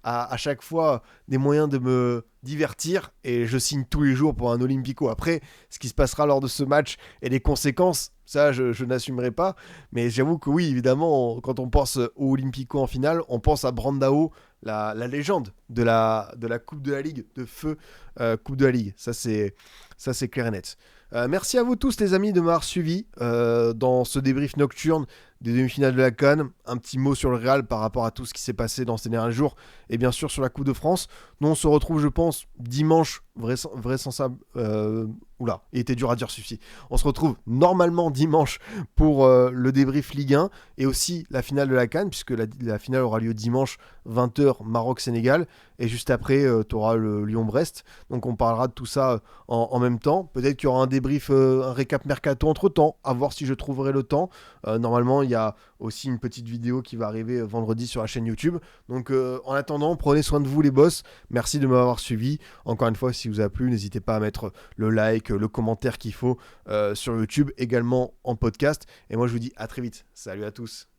à chaque fois des moyens de me divertir et je signe tous les jours pour un Olympico. Après, ce qui se passera lors de ce match et les conséquences, ça, je n'assumerai pas. Mais j'avoue que oui, évidemment, quand on pense au Olympico en finale, on pense à Brandao, la légende de la Coupe de la Ligue, de feu Coupe de la Ligue. Ça, c'est clair et net. Merci à vous tous les amis de m'avoir suivi dans ce débrief nocturne des demi-finales de la CAN. Un petit mot sur le Real par rapport à tout ce qui s'est passé dans ces derniers jours et bien sûr sur la Coupe de France. Nous on se retrouve je pense dimanche, vraisemblable. Oula, il était dur à dire celui-ci. On se retrouve normalement dimanche pour le débrief Ligue 1 et aussi la finale de la CAN puisque la finale aura lieu dimanche 20h Maroc-Sénégal et juste après tu auras le Lyon-Brest. Donc on parlera de tout ça en même temps. Peut-être qu'il y aura un débrief, un récap mercato entre temps, à voir si je trouverai le temps. Normalement il y a aussi une petite vidéo qui va arriver vendredi sur la chaîne YouTube. Donc en attendant, prenez soin de vous les boss. Merci de m'avoir suivi. Encore une fois, si vous a plu, n'hésitez pas à mettre le like, le commentaire qu'il faut sur YouTube, également en podcast. Et moi je vous dis à très vite. Salut à tous.